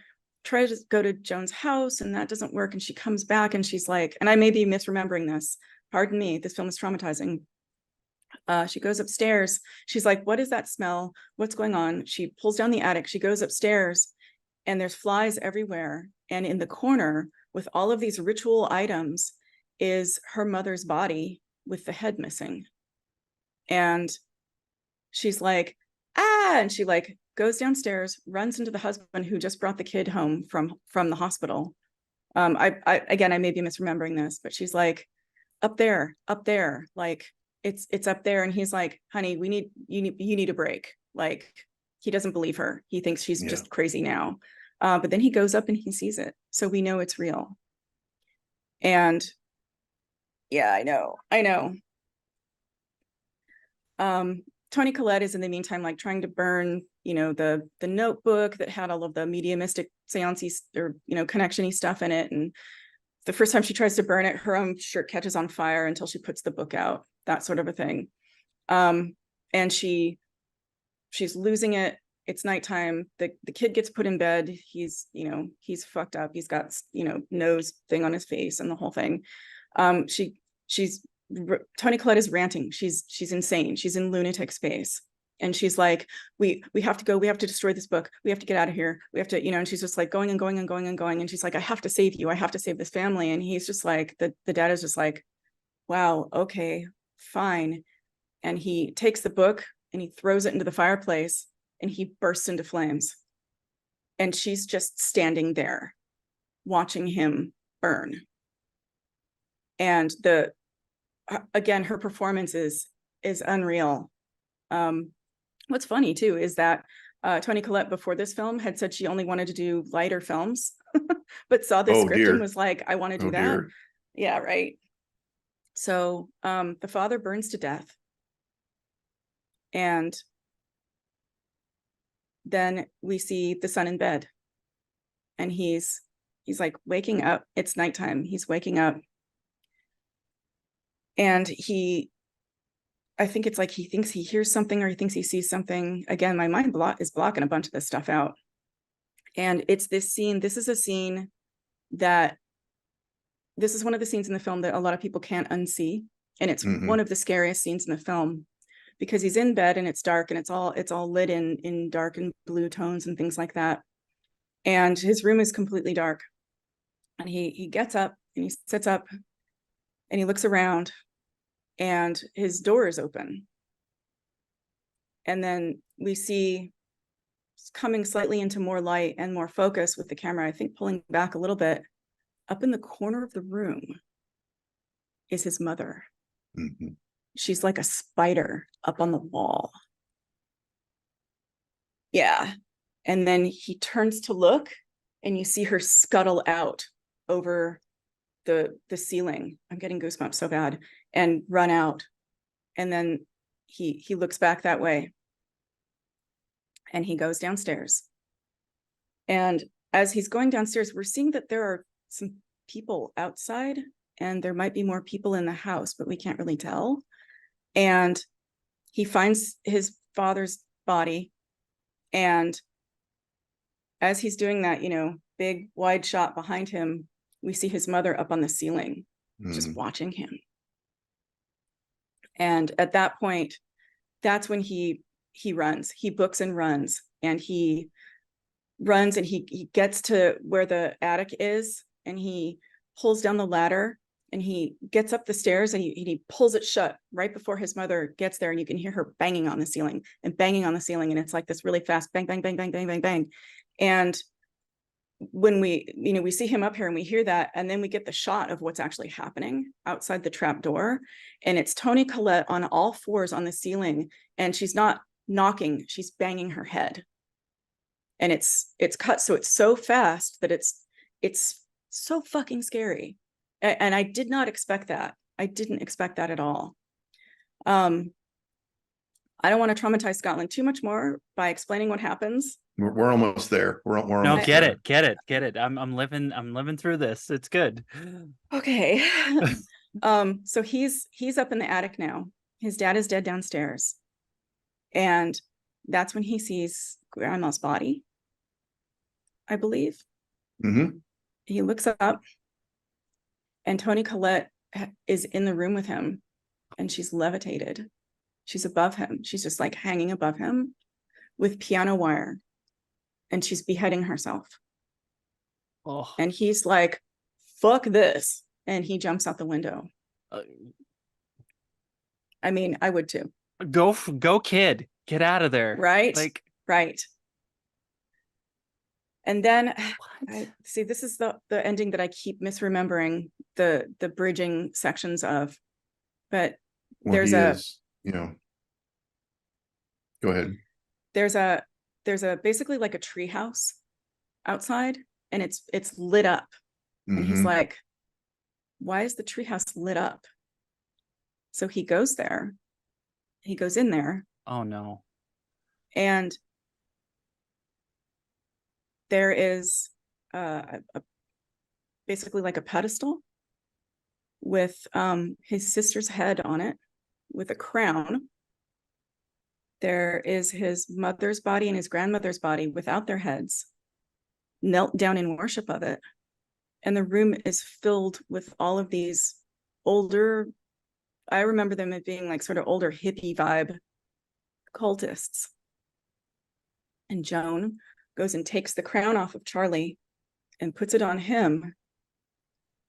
tries to go to Joan's house, and that doesn't work. And she comes back, and she's like, and I may be misremembering this. Pardon me. This film is traumatizing. She goes upstairs. She's like, what is that smell? What's going on? She pulls down the attic. She goes upstairs, and there's flies everywhere. And in the corner with all of these ritual items is her mother's body with the head missing. And she's like, and she like goes downstairs, runs into the husband who just brought the kid home from the hospital. I may be misremembering this, but she's like, up there, like it's up there. And he's like, honey, you need a break. Like, he doesn't believe her. He thinks she's just crazy now. But then he goes up and he sees it. So we know it's real. And yeah, I know. Toni Collette is in the meantime like trying to burn, the notebook that had all of the mediumistic seancey or connection-y stuff in it. And the first time she tries to burn it, her own shirt catches on fire until she puts the book out, that sort of a thing. And she's losing it. It's nighttime. The kid gets put in bed. He's fucked up. He's got nose thing on his face and the whole thing. Toni Collette is ranting. She's insane. She's in lunatic space. And she's like, we have to go. We have to destroy this book. We have to get out of here. We have to, and she's just like going and going and going and going. And she's like, I have to save you. I have to save this family. And he's just like, the dad is just like, wow, okay, fine. And he takes the book and he throws it into the fireplace, and he bursts into flames. And she's just standing there watching him burn. And again, her performance is unreal. What's funny too is that Toni Collette before this film had said she only wanted to do lighter films, but saw this script and was like, I want to do that. Dear. Yeah, right. So the father burns to death. And then we see the son in bed, and he's like waking up. It's nighttime. He's waking up. And I think it's like he thinks he hears something, or he thinks he sees something. Again, my mind is blocking a bunch of this stuff out. And it's this scene. This is a scene this is one of the scenes in the film that a lot of people can't unsee. And it's one of the scariest scenes in the film, because he's in bed and it's dark, and it's all lit in dark and blue tones and things like that. And his room is completely dark. And he gets up and he sits up and he looks around, and his door is open. And then we see, coming slightly into more light and more focus with the camera, I think pulling back a little bit, up in the corner of the room is his mother. She's like a spider up on the wall. Yeah. And then he turns to look, and you see her scuttle out over the ceiling. I'm getting goosebumps so bad. And run out. And then he looks back that way, and he goes downstairs. And as he's going downstairs, we're seeing that there are some people outside, and there might be more people in the house, but we can't really tell. And he finds his father's body. And as he's doing that, big wide shot behind him, we see his mother up on the ceiling, just watching him. And at that point, that's when he runs. He books and runs, and he runs, and he gets to where the attic is, and he pulls down the ladder, and he gets up the stairs, and he pulls it shut right before his mother gets there, and you can hear her banging on the ceiling and banging on the ceiling, and it's like this really fast bang, bang, bang, bang, bang, bang, bang. And when we see him up here and we hear that, and then we get the shot of what's actually happening outside the trap door, and it's Toni Collette on all fours on the ceiling, and she's not knocking, she's banging her head. And it's cut, so it's so fast that it's so fucking scary. And I did not expect that. I didn't expect that at all. I don't want to traumatize Scotland too much more by explaining what happens. We're almost there. We're No, almost get there. it. I'm living through this. It's good. Okay. So he's up in the attic now. His dad is dead downstairs. And that's when he sees grandma's body, I believe. Mm-hmm. He looks up, and Toni Collette is in the room with him, and she's levitated. She's above him. She's just like hanging above him with piano wire, and she's beheading herself. Oh. And he's like, fuck this. And he jumps out the window. I mean, I would too. Go kid. Get out of there. Right? Like, right. And then see, this is the ending that I keep misremembering the bridging sections of. But there's go ahead. There's a basically like a tree house outside, and it's lit up. And he's like, why is the treehouse lit up? So he goes there. He goes in there. Oh no. And there is basically like a pedestal with his sister's head on it with a crown. There is his mother's body and his grandmother's body without their heads, knelt down in worship of it. And the room is filled with all of these older, I remember them as being like sort of older hippie vibe cultists. And Joan goes and takes the crown off of Charlie and puts it on him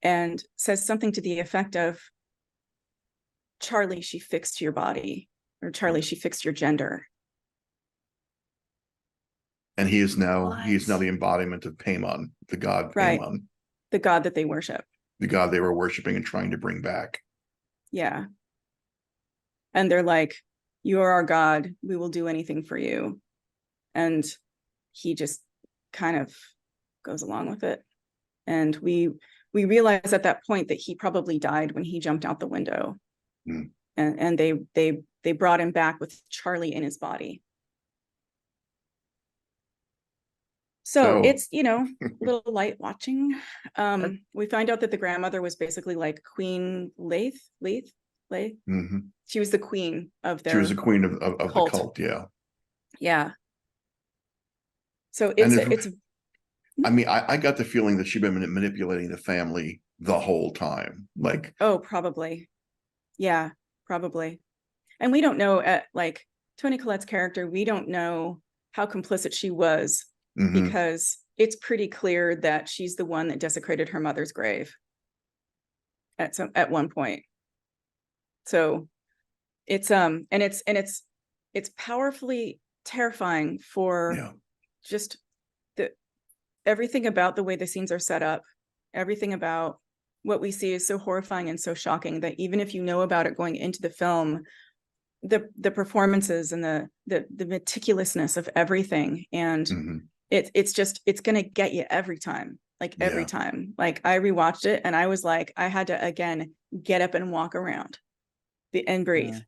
and says something to the effect of, Charlie, she fixed your body, or Charlie, she fixed your gender. And he is now the embodiment of Paimon, the god Paimon. The god that they worship. The god they were worshiping and trying to bring back. Yeah. And they're like, you are our god. We will do anything for you. And he just kind of goes along with it. And we realize at that point that he probably died when he jumped out the window. And they brought him back with Charlie in his body. So it's, a little light watching. We find out that the grandmother was basically like Queen Leith. Mm-hmm. She was the queen of their. She was the queen of cult. the cult. Yeah. Yeah. So it's. I mean, I got the feeling that she'd been manipulating the family the whole time. Like. Oh, probably. Yeah, probably. And we don't know like Toni Collette's character. We don't know how complicit she was. Because it's pretty clear that she's the one that desecrated her mother's grave at one point. So it's it's powerfully terrifying for just everything about the way the scenes are set up. Everything about what we see is so horrifying and so shocking that even if you know about it going into the film, the performances and the meticulousness of everything and it's gonna get you every time, every time. Like I rewatched it and I was like, I had to again get up and walk around and breathe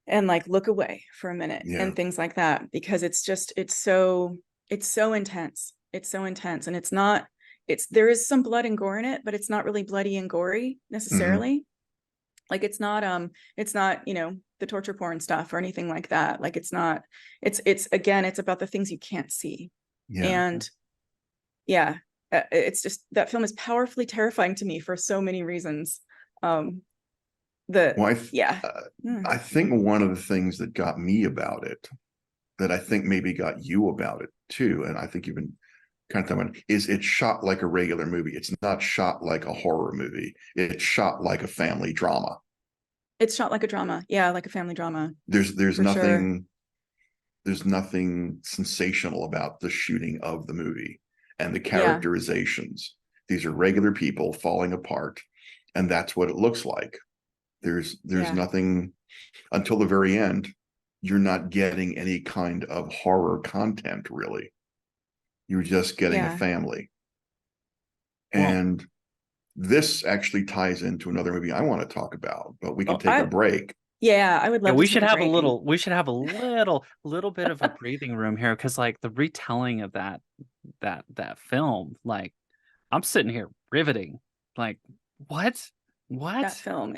and like look away for a minute and things like that, because it's so intense. It's so intense, and there is some blood and gore in it, but it's not really bloody and gory necessarily. Like it's not the torture porn stuff or anything like that. Like it's again, it's about the things you can't see. And it's just, that film is powerfully terrifying to me for so many reasons. Well, Yeah. I think one of the things that got me about it, that I think maybe got you about it too, and I think you've been kind of talking about, is it's shot like a regular movie. It's not shot like a horror movie. It's shot like a family drama. It's shot like a drama. Yeah, like a family drama. There's For nothing sure. there's nothing sensational about the shooting of the movie and the Yeah. characterizations. These are regular people falling apart, and that's what it looks like. There's Yeah. nothing until the very end. You're not getting any kind of horror content, really. You're just getting a Yeah. family. Well- And this actually ties into another movie I want to talk about, but we can take a break. Yeah, I would love Yeah, to we take should a have a break. little. We should have a little bit of a breathing room here, because like the retelling of that film, like I'm sitting here riveting. Like, what? That film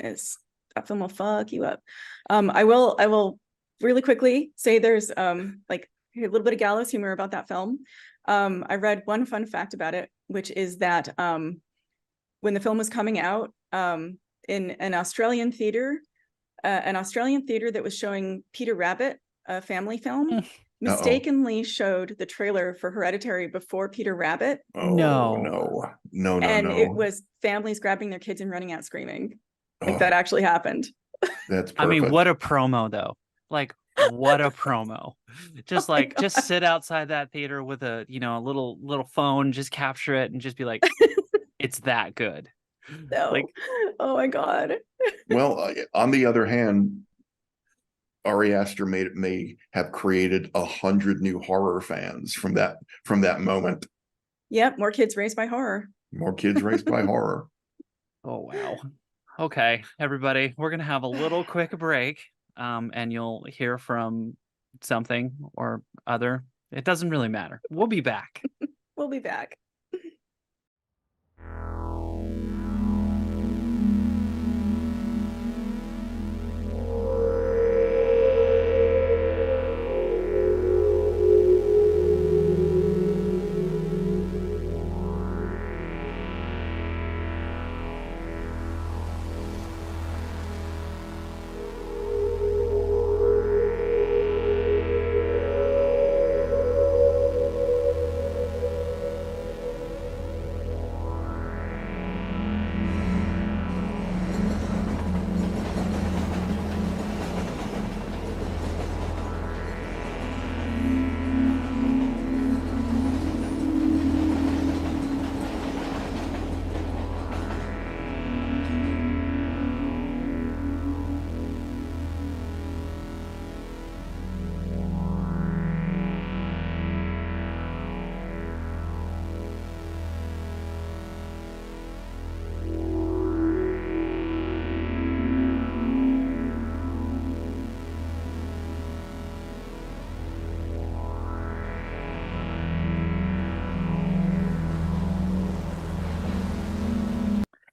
will fuck you up. I will really quickly say there's like a little bit of gallows humor about that film. I read one fun fact about it, which is that when the film was coming out, in an Australian theater that was showing Peter Rabbit, a family film, mistakenly showed the trailer for Hereditary before Peter Rabbit. No. And it was families grabbing their kids and running out screaming. Like, that actually happened. That's perfect. I mean, what a promo though. Like, what a promo. Just like, just sit outside that theater with a, a little phone, just capture it and just be like, it's that good. No. Like, oh my God. Well, on the other hand, Ari Aster may have created 100 new horror fans from that moment. Yep, more kids raised by horror. More kids raised by horror. Oh wow. Okay, everybody, we're gonna have a little quick break, and you'll hear from something or other. It doesn't really matter. We'll be back. We'll be back.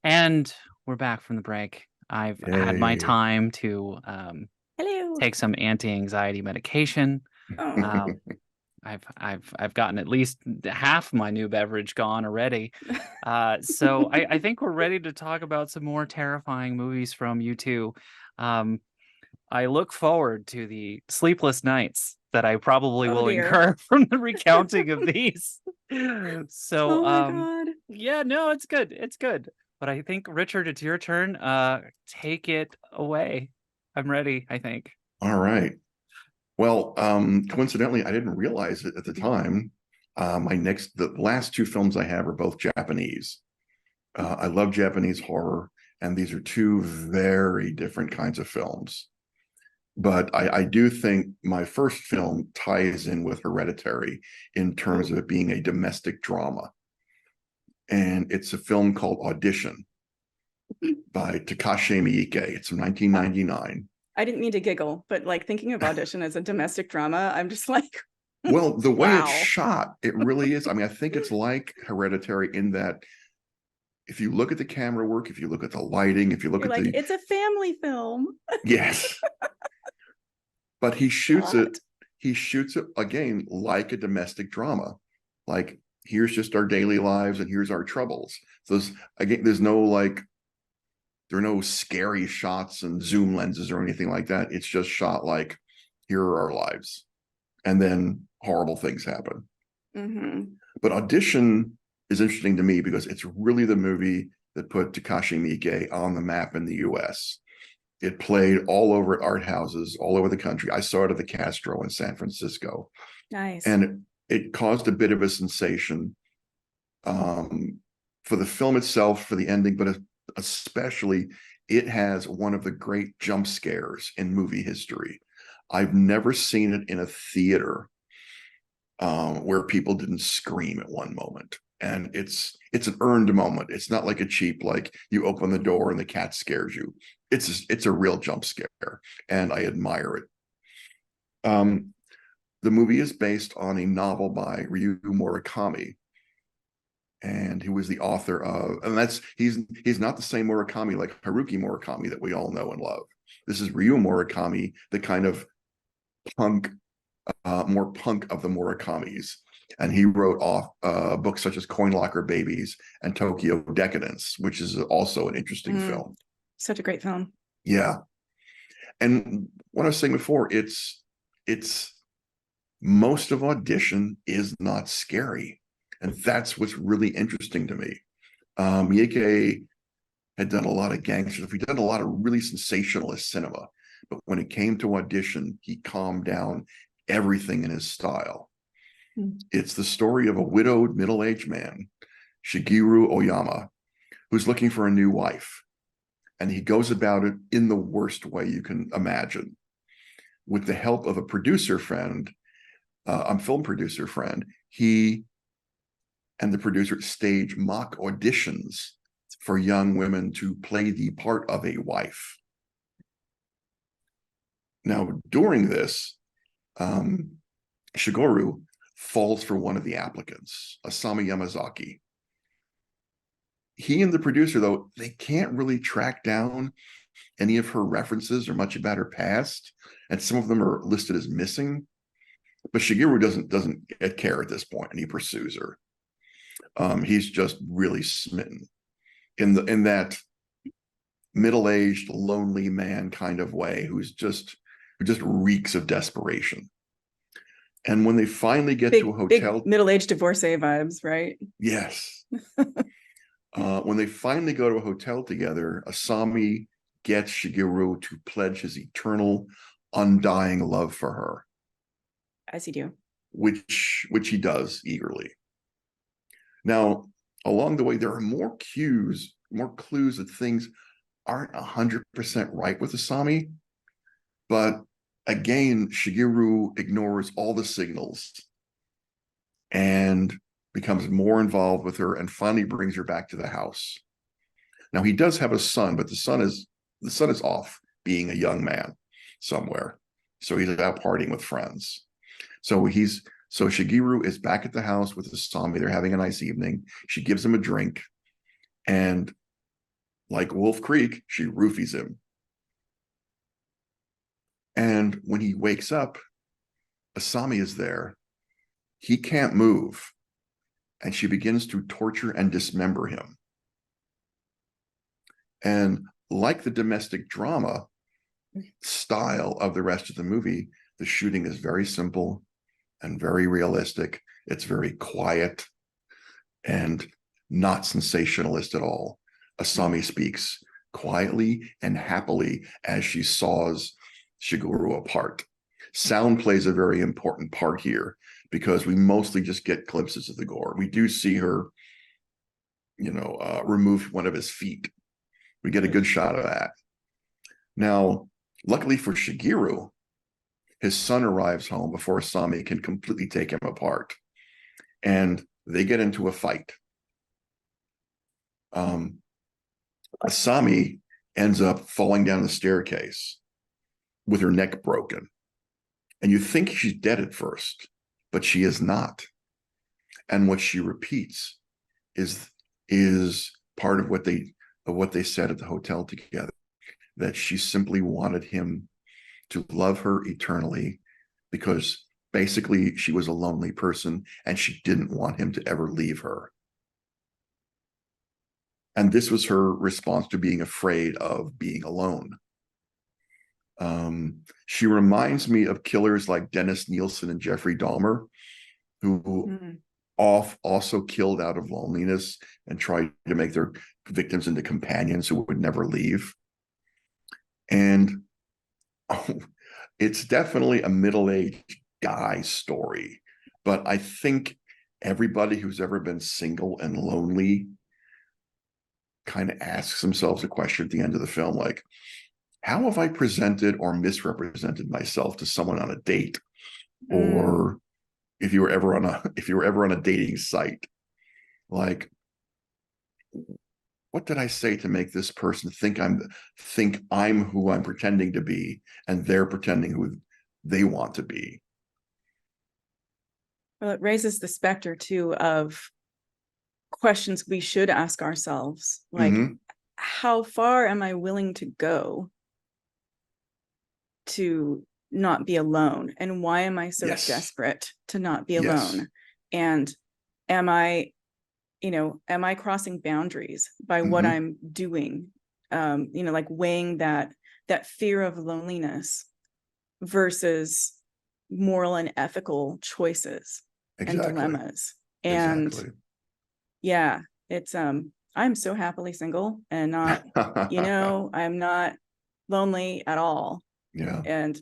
And we're back from the break. I've had my time to Hello. take some anti-anxiety medication. Oh. I've gotten at least half my new beverage gone already. So I think we're ready to talk about some more terrifying movies from you two. I look forward to the sleepless nights that I probably will incur from the recounting of these. So oh my God. Yeah, no, it's good. It's good. But I think, Richard, it's your turn. Take it away. I'm ready, I think. All right. Well, coincidentally, I didn't realize it at the time. The last two films I have are both Japanese. I love Japanese horror, and these are two very different kinds of films. But I do think my first film ties in with Hereditary in terms of it being a domestic drama. And it's a film called Audition by Takashi Miike. It's from 1999. I didn't mean to giggle, but like thinking of Audition as a domestic drama, I'm just like, well, the way wow. it's shot, it really is. I mean, I think it's like Hereditary in that if you look at the camera work, if you look at the lighting, if you look You're at like, it's a family film. Yes. But he shoots it again like a domestic drama. Like here's just our daily lives and here's our troubles. So there's no like, there are no scary shots and zoom lenses or anything like that. It's just shot like, here are our lives. And then horrible things happen. But Audition is interesting to me because it's really the movie that put Takashi Miike on the map in the US. It played all over at art houses all over the country. I saw it at the Castro in San Francisco. Nice. And it caused a bit of a sensation for the film itself, for the ending, but especially it has one of the great jump scares in movie history. I've never seen it in a theater where people didn't scream at one moment. And it's an earned moment. It's not like a cheap, like you open the door and the cat scares you. It's a real jump scare, and I admire it. The movie is based on a novel by Ryu Murakami, and who was the author of, and he's not the same Murakami like Haruki Murakami that we all know and love. This is Ryu Murakami, the kind of more punk of the Murakamis. And he wrote off books such as Coin Locker Babies and Tokyo Decadence, which is also an interesting film. Such a great film. Yeah. And what I was saying before, it's most of Audition is not scary. And that's what's really interesting to me. Miike had done a lot of gangster stuff. He'd done a lot of really sensationalist cinema. But when it came to Audition, he calmed down everything in his style. It's the story of a widowed middle-aged man, Shigeru Oyama, who's looking for a new wife. And he goes about it in the worst way you can imagine. With the help of a producer friend, a film producer friend, he and the producer stage mock auditions for young women to play the part of a wife. Now, during this, Shigeru falls for one of the applicants, Asami Yamazaki. He and the producer, though, they can't really track down any of her references or much about her past, and some of them are listed as missing. But Shigeru doesn't care at this point, and he pursues her. He's just really smitten in that middle-aged, lonely man kind of way, who just reeks of desperation. And when they finally get to a hotel, big middle-aged divorcee vibes, right? Yes. When they finally go to a hotel together, Asami gets Shigeru to pledge his eternal, undying love for her. As you do. Which he does eagerly. Now, along the way, there are more clues that things aren't 100% right with Asami, but again, Shigeru ignores all the signals and becomes more involved with her and finally brings her back to the house. Now, he does have a son, but the son is off being a young man somewhere. So he's out partying with friends. So Shigeru is back at the house with Asami. They're having a nice evening. She gives him a drink, and like Wolf Creek, she roofies him. And when he wakes up, Asami is there. He can't move. And she begins to torture and dismember him. And like the domestic drama style of the rest of the movie, the shooting is very simple and very realistic. It's very quiet and not sensationalist at all. Asami speaks quietly and happily as she saws Shigeru apart. Sound plays a very important part here because we mostly just get glimpses of the gore. We do see her, remove one of his feet. We get a good shot of that. Now, luckily for Shigeru, his son arrives home before Asami can completely take him apart. And they get into a fight. Asami ends up falling down the staircase with her neck broken. And you think she's dead at first, but she is not. And what she repeats is part of what they said at the hotel together, that she simply wanted him to love her eternally because Basically, she was a lonely person and she didn't want him to ever leave her. And this was her response to being afraid of being alone. She reminds me of killers like Dennis Nielsen and Jeffrey Dahmer, who also killed out of loneliness and tried to make their victims into companions who would never leave. And it's definitely a middle-aged guy story, but I think everybody who's ever been single and lonely kind of asks themselves a question at the end of the film, like, how have I presented or misrepresented myself to someone on a date? Or if you were ever on a dating site, like, what did I say to make this person think I'm who I'm pretending to be, and they're pretending who they want to be? Well, it raises the specter too of questions we should ask ourselves, like, how far am I willing to go to not be alone? And why am I so desperate to not be alone? And am I crossing boundaries by what I'm doing? Like weighing that fear of loneliness versus moral and ethical choices and dilemmas. And yeah, it's I'm so happily single and not, I'm not lonely at all. Yeah. And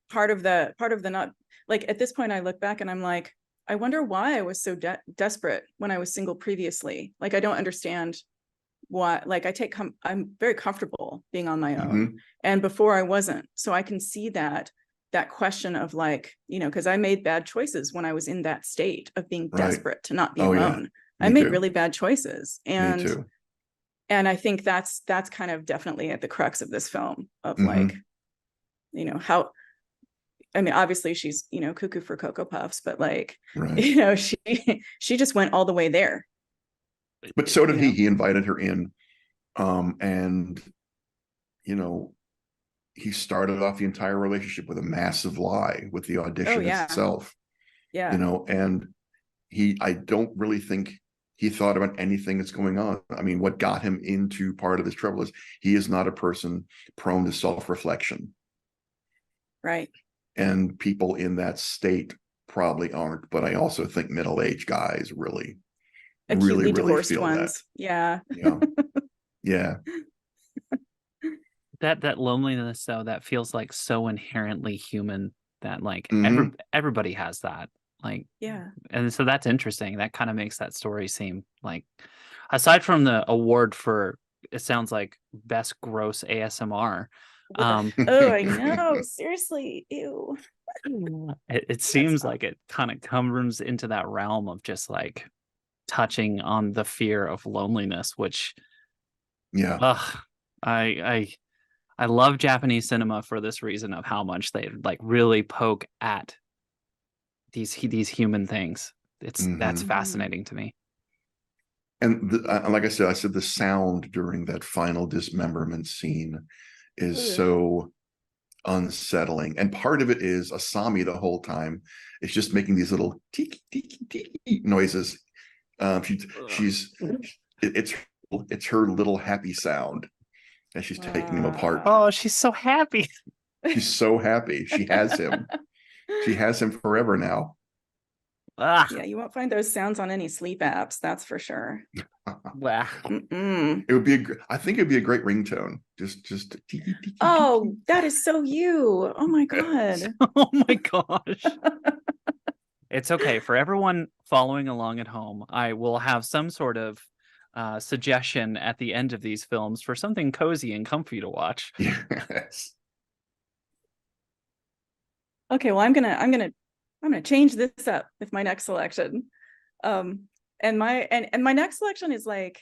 part of the not, like, at this point I look back and I'm like, I wonder why I was so desperate when I was single previously. Like, I don't understand why. Like, I'm very comfortable being on my own, and before I wasn't. So I can see that question of, like, because I made bad choices when I was in that state of being desperate to not be alone. I made really bad choices, and I think that's kind of definitely at the crux of this film of like, how. I mean, obviously she's, cuckoo for Cocoa Puffs, but like, she just went all the way there. But so did he. He invited her in. And, he started off the entire relationship with a massive lie with the audition itself. Yeah. And I don't really think he thought about anything that's going on. I mean, what got him into part of this trouble is he is not a person prone to self-reflection. Right. And people in that state probably aren't, but I also think middle-aged guys really divorced feel ones. that. Yeah. That loneliness, though, that feels like so inherently human that, like, everybody has that. Like, and so that's interesting. That kind of makes that story seem like, aside from the award for, it sounds like, best gross ASMR. Oh, I know. Seriously, ew. It seems like it kind of comes into that realm of just like touching on the fear of loneliness, which I love Japanese cinema for this reason of how much they like really poke at these human things. That's fascinating to me. And like I said the sound during that final dismemberment scene is so unsettling, and part of it is Asami the whole time is just making these little tiki tiki tiki noises. It's her little happy sound as she's taking him apart. Oh, she's so happy. She's so happy. She has him. She has him forever now. Yeah, you won't find those sounds on any sleep apps, that's for sure. It would be I think it'd be a great ringtone. Just oh, that is so you. Oh my god. Oh my gosh. It's okay for everyone following along at home. I will have some sort of suggestion at the end of these films for something cozy and comfy to watch. Yes. Okay, well, I'm gonna change this up with my next selection. And my next selection is like,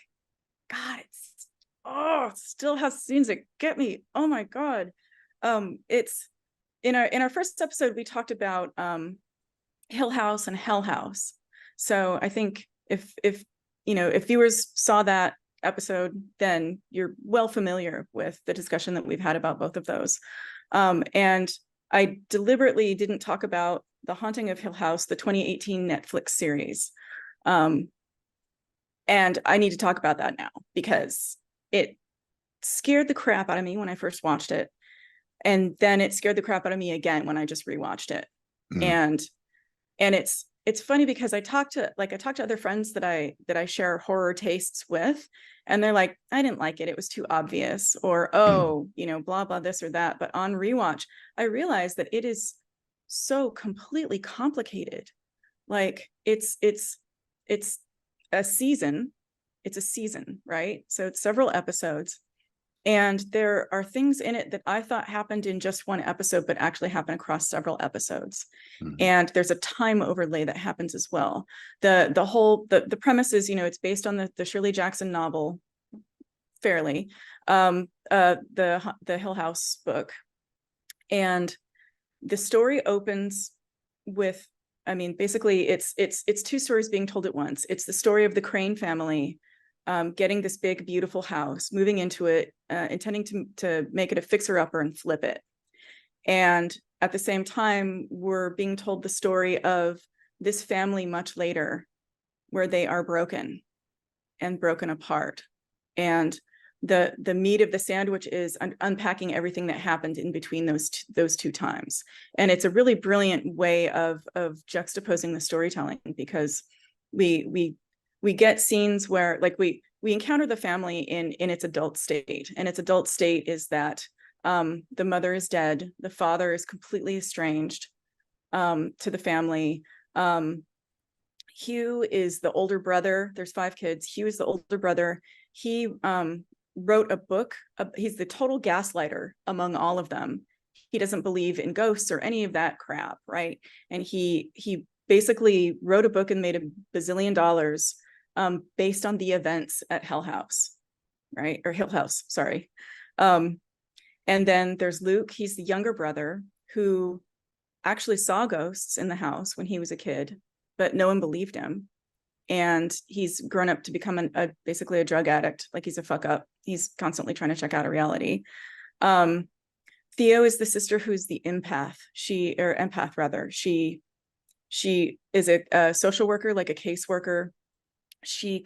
God, it still has scenes that get me. Oh my God. It's in our first episode, we talked about Hill House and Hell House. So I think if viewers saw that episode, then you're well familiar with the discussion that we've had about both of those. And I deliberately didn't talk about The Haunting of Hill House, the 2018 Netflix series. And I need to talk about that now because it scared the crap out of me when I first watched it. And then it scared the crap out of me again when I just rewatched it. And it's funny because I talk to other friends that I share horror tastes with, and they're like, I didn't like it. It was too obvious, or, oh, blah, blah, this or that. But on rewatch, I realized that it is so completely complicated. Like it's a season. It's a season, right? So it's several episodes. And there are things in it that I thought happened in just one episode, but actually happen across several episodes. And there's a time overlay that happens as well. The premise is, it's based on the Shirley Jackson novel, fairly, the Hill House book. And the story opens with, basically it's two stories being told at once. It's the story of the Crane family getting this big, beautiful house, moving into it, intending to make it a fixer-upper and flip it. And at the same time, we're being told the story of this family much later, where they are broken apart. And the meat of the sandwich is unpacking everything that happened in between those two times. And it's a really brilliant way of juxtaposing the storytelling, because we get scenes where, like, we encounter the family in its adult state, and its adult state is that the mother is dead, the father is completely estranged to the family. Hugh is the older brother. There's 5 kids. Hugh is the older brother. He wrote a book. He's the total gaslighter among all of them. He doesn't believe in ghosts or any of that crap, right? And he basically wrote a book and made $1 bazillion based on the events at Hell House, right? Or Hill House, sorry. And then there's Luke. He's the younger brother who actually saw ghosts in the house when he was a kid, but no one believed him. And he's grown up to become basically a drug addict. Like, he's a fuck up. He's constantly trying to check out of reality. Theo is the sister who's the empath. She is a social worker, like a caseworker. She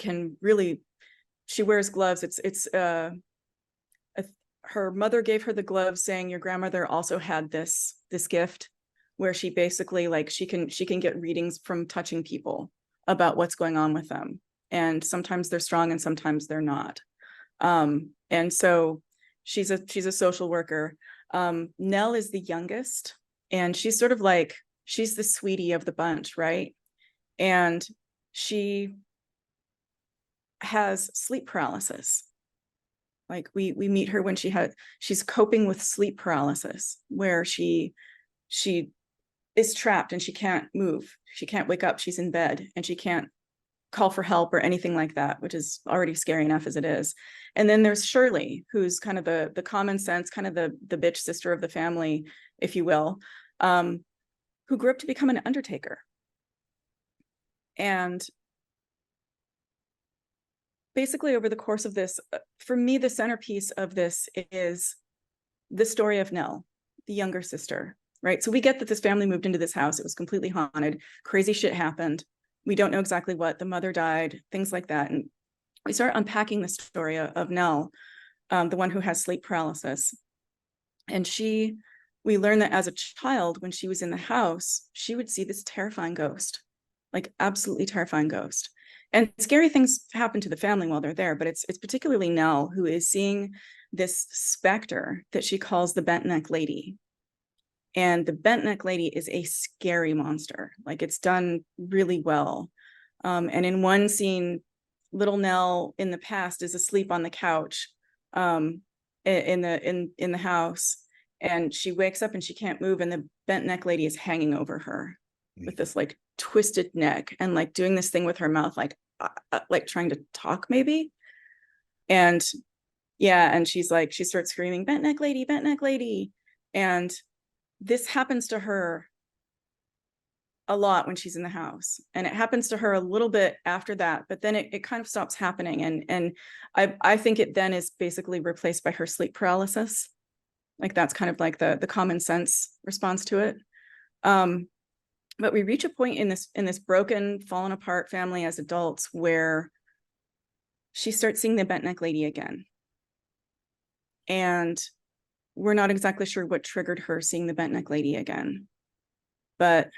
wears gloves. Her mother gave her the gloves, saying, your grandmother also had this gift where she basically, like, she can get readings from touching people about what's going on with them. And sometimes they're strong and sometimes they're not. And so she's a social worker. Nell is the youngest, and she's sort of like, she's the sweetie of the bunch, right? And she has sleep paralysis. Like, we meet her when she's coping with sleep paralysis, where she is trapped and she can't move. She can't wake up. She's in bed and she can't call for help or anything like that, which is already scary enough as it is. And then there's Shirley, who's kind of the common sense, kind of the bitch sister of the family, if you will, who grew up to become an undertaker. And basically, over the course of this, for me, the centerpiece of this is the story of Nell, the younger sister, right? So we get that this family moved into this house. It was completely haunted. Crazy shit happened. We don't know exactly what. The mother died, things like that. And we start unpacking the story of Nell, the one who has sleep paralysis. And we learn that as a child, when she was in the house, she would see this terrifying ghost, like absolutely terrifying ghost. And scary things happen to the family while they're there, but it's particularly Nell who is seeing this specter that she calls the bent neck lady. And the bent neck lady is a scary monster. Like, it's done really well. And in one scene, little Nell in the past is asleep on the couch in the house, and she wakes up and she can't move, and the bent neck lady is hanging over her with this like twisted neck and like doing this thing with her mouth, like trying to talk maybe. And yeah, and she starts screaming, bent neck lady, bent neck lady. And this happens to her a lot when she's in the house, and it happens to her a little bit after that, but then it kind of stops happening. And I think it then is basically replaced by her sleep paralysis. Like, that's kind of like the common sense response to it. But we reach a point in this broken, fallen apart family as adults where she starts seeing the bent neck lady again. And we're not exactly sure what triggered her seeing the bent neck lady again. But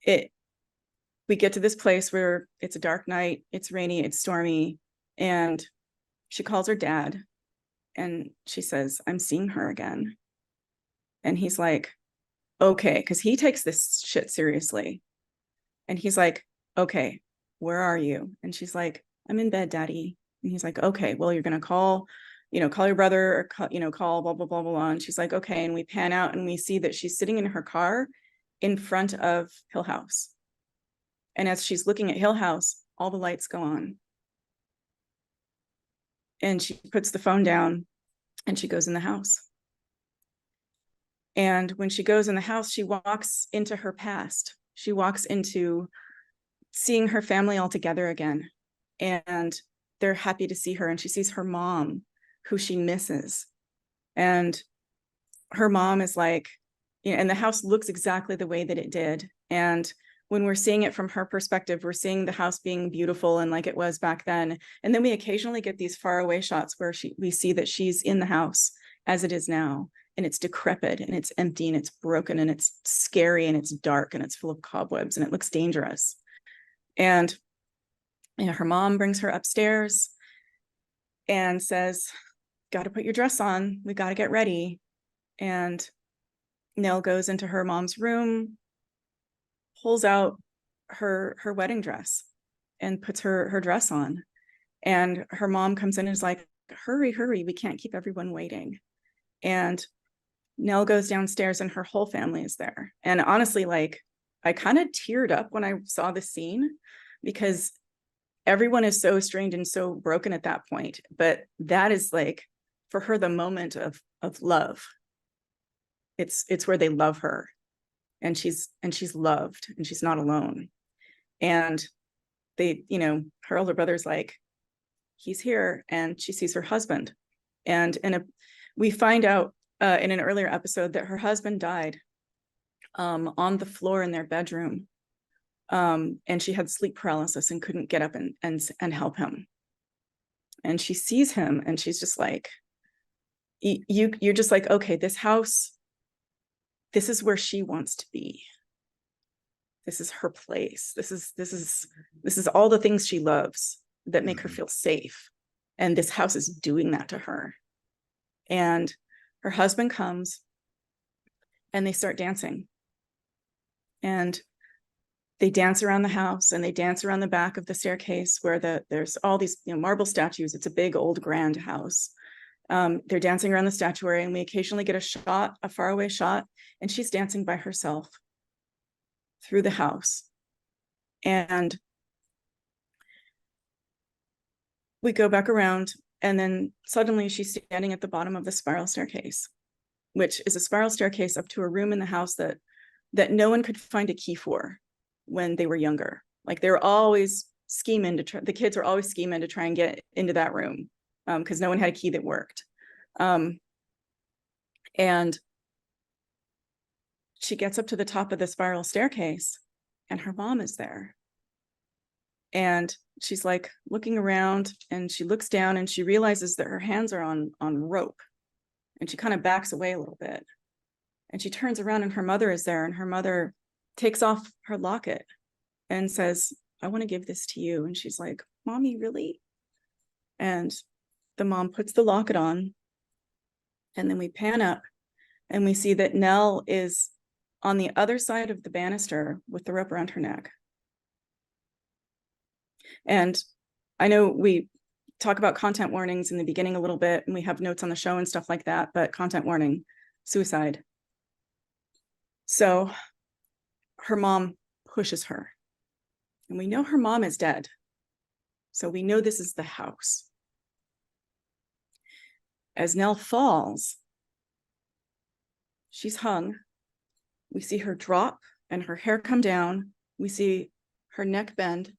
we get to this place where it's a dark night, it's rainy, it's stormy, and she calls her dad and she says, "I'm seeing her again." And he's like, "Okay," because he takes this shit seriously. And he's like, "Okay, where are you?" And she's like, "I'm in bed, Daddy." And he's like, "Okay, well, you're gonna call your brother, or call blah blah blah blah blah." And she's like, "Okay." And we pan out and we see that she's sitting in her car in front of Hill House. And as she's looking at Hill House, all the lights go on. And she puts the phone down and she goes in the house. And when she goes in the house, she walks into her past. She walks into seeing her family all together again. And they're happy to see her. And she sees her mom, who she misses. And her mom is like, and the house looks exactly the way that it did. And when we're seeing it from her perspective, we're seeing the house being beautiful and like it was back then. And then we occasionally get these faraway shots where we see that she's in the house as it is now. And it's decrepit and it's empty and it's broken and it's scary and it's dark and it's full of cobwebs and it looks dangerous. And her mom brings her upstairs and says, "Got to put your dress on. We got to get ready." And Nell goes into her mom's room, pulls out her wedding dress and puts her dress on. And her mom comes in and is like, "Hurry, hurry. We can't keep everyone waiting." And Nell goes downstairs and her whole family is there. And honestly, like, I kind of teared up when I saw the scene because everyone is so strained and so broken at that point. But that is like, for her, the moment of love. It's where they love her. And she's loved and she's not alone. And they, her older brother's like, "He's here." And she sees her husband. And we find out in an earlier episode that her husband died on the floor in their bedroom. And she had sleep paralysis and couldn't get up and help him. And she sees him and she's just like, you're just like, okay, this house, this is where she wants to be. This is her place. This is all the things she loves that make her feel safe. And this house is doing that to her. And her husband comes and they start dancing. And they dance around the house and they dance around the back of the staircase where there's all these marble statues. It's a big old grand house. They're dancing around the statuary and we occasionally get a faraway shot, and she's dancing by herself through the house. And we go back around and then suddenly she's standing at the bottom of the spiral staircase, which is a spiral staircase up to a room in the house that no one could find a key for when they were younger. Like they were always the kids were always scheming to try and get into that room because no one had a key that worked. And she gets up to the top of the spiral staircase and her mom is there. And she's like looking around and she looks down and she realizes that her hands are on rope. And she kind of backs away a little bit. And she turns around and her mother is there, and her mother takes off her locket and says, "I want to give this to you." And she's like, "Mommy, really?" And the mom puts the locket on. And then we pan up and we see that Nell is on the other side of the banister with the rope around her neck. And I know we talk about content warnings in the beginning a little bit, and we have notes on the show and stuff like that, but content warning, suicide. So her mom pushes her, and we know her mom is dead. So we know this is the house. As Nell falls, she's hung. We see her drop and her hair come down. We see her neck bend,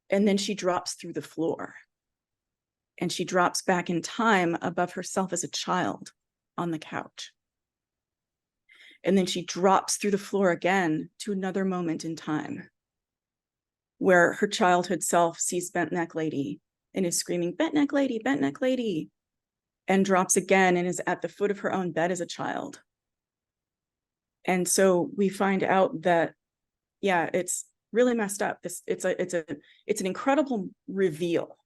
and then she drops through the floor. And she drops back in time above herself as a child on the couch. And then she drops through the floor again to another moment in time where her childhood self sees bent neck lady and is screaming, bent neck lady, and drops again and is at the foot of her own bed as a child. And so we find out that, yeah, it's really messed up. It's an incredible reveal.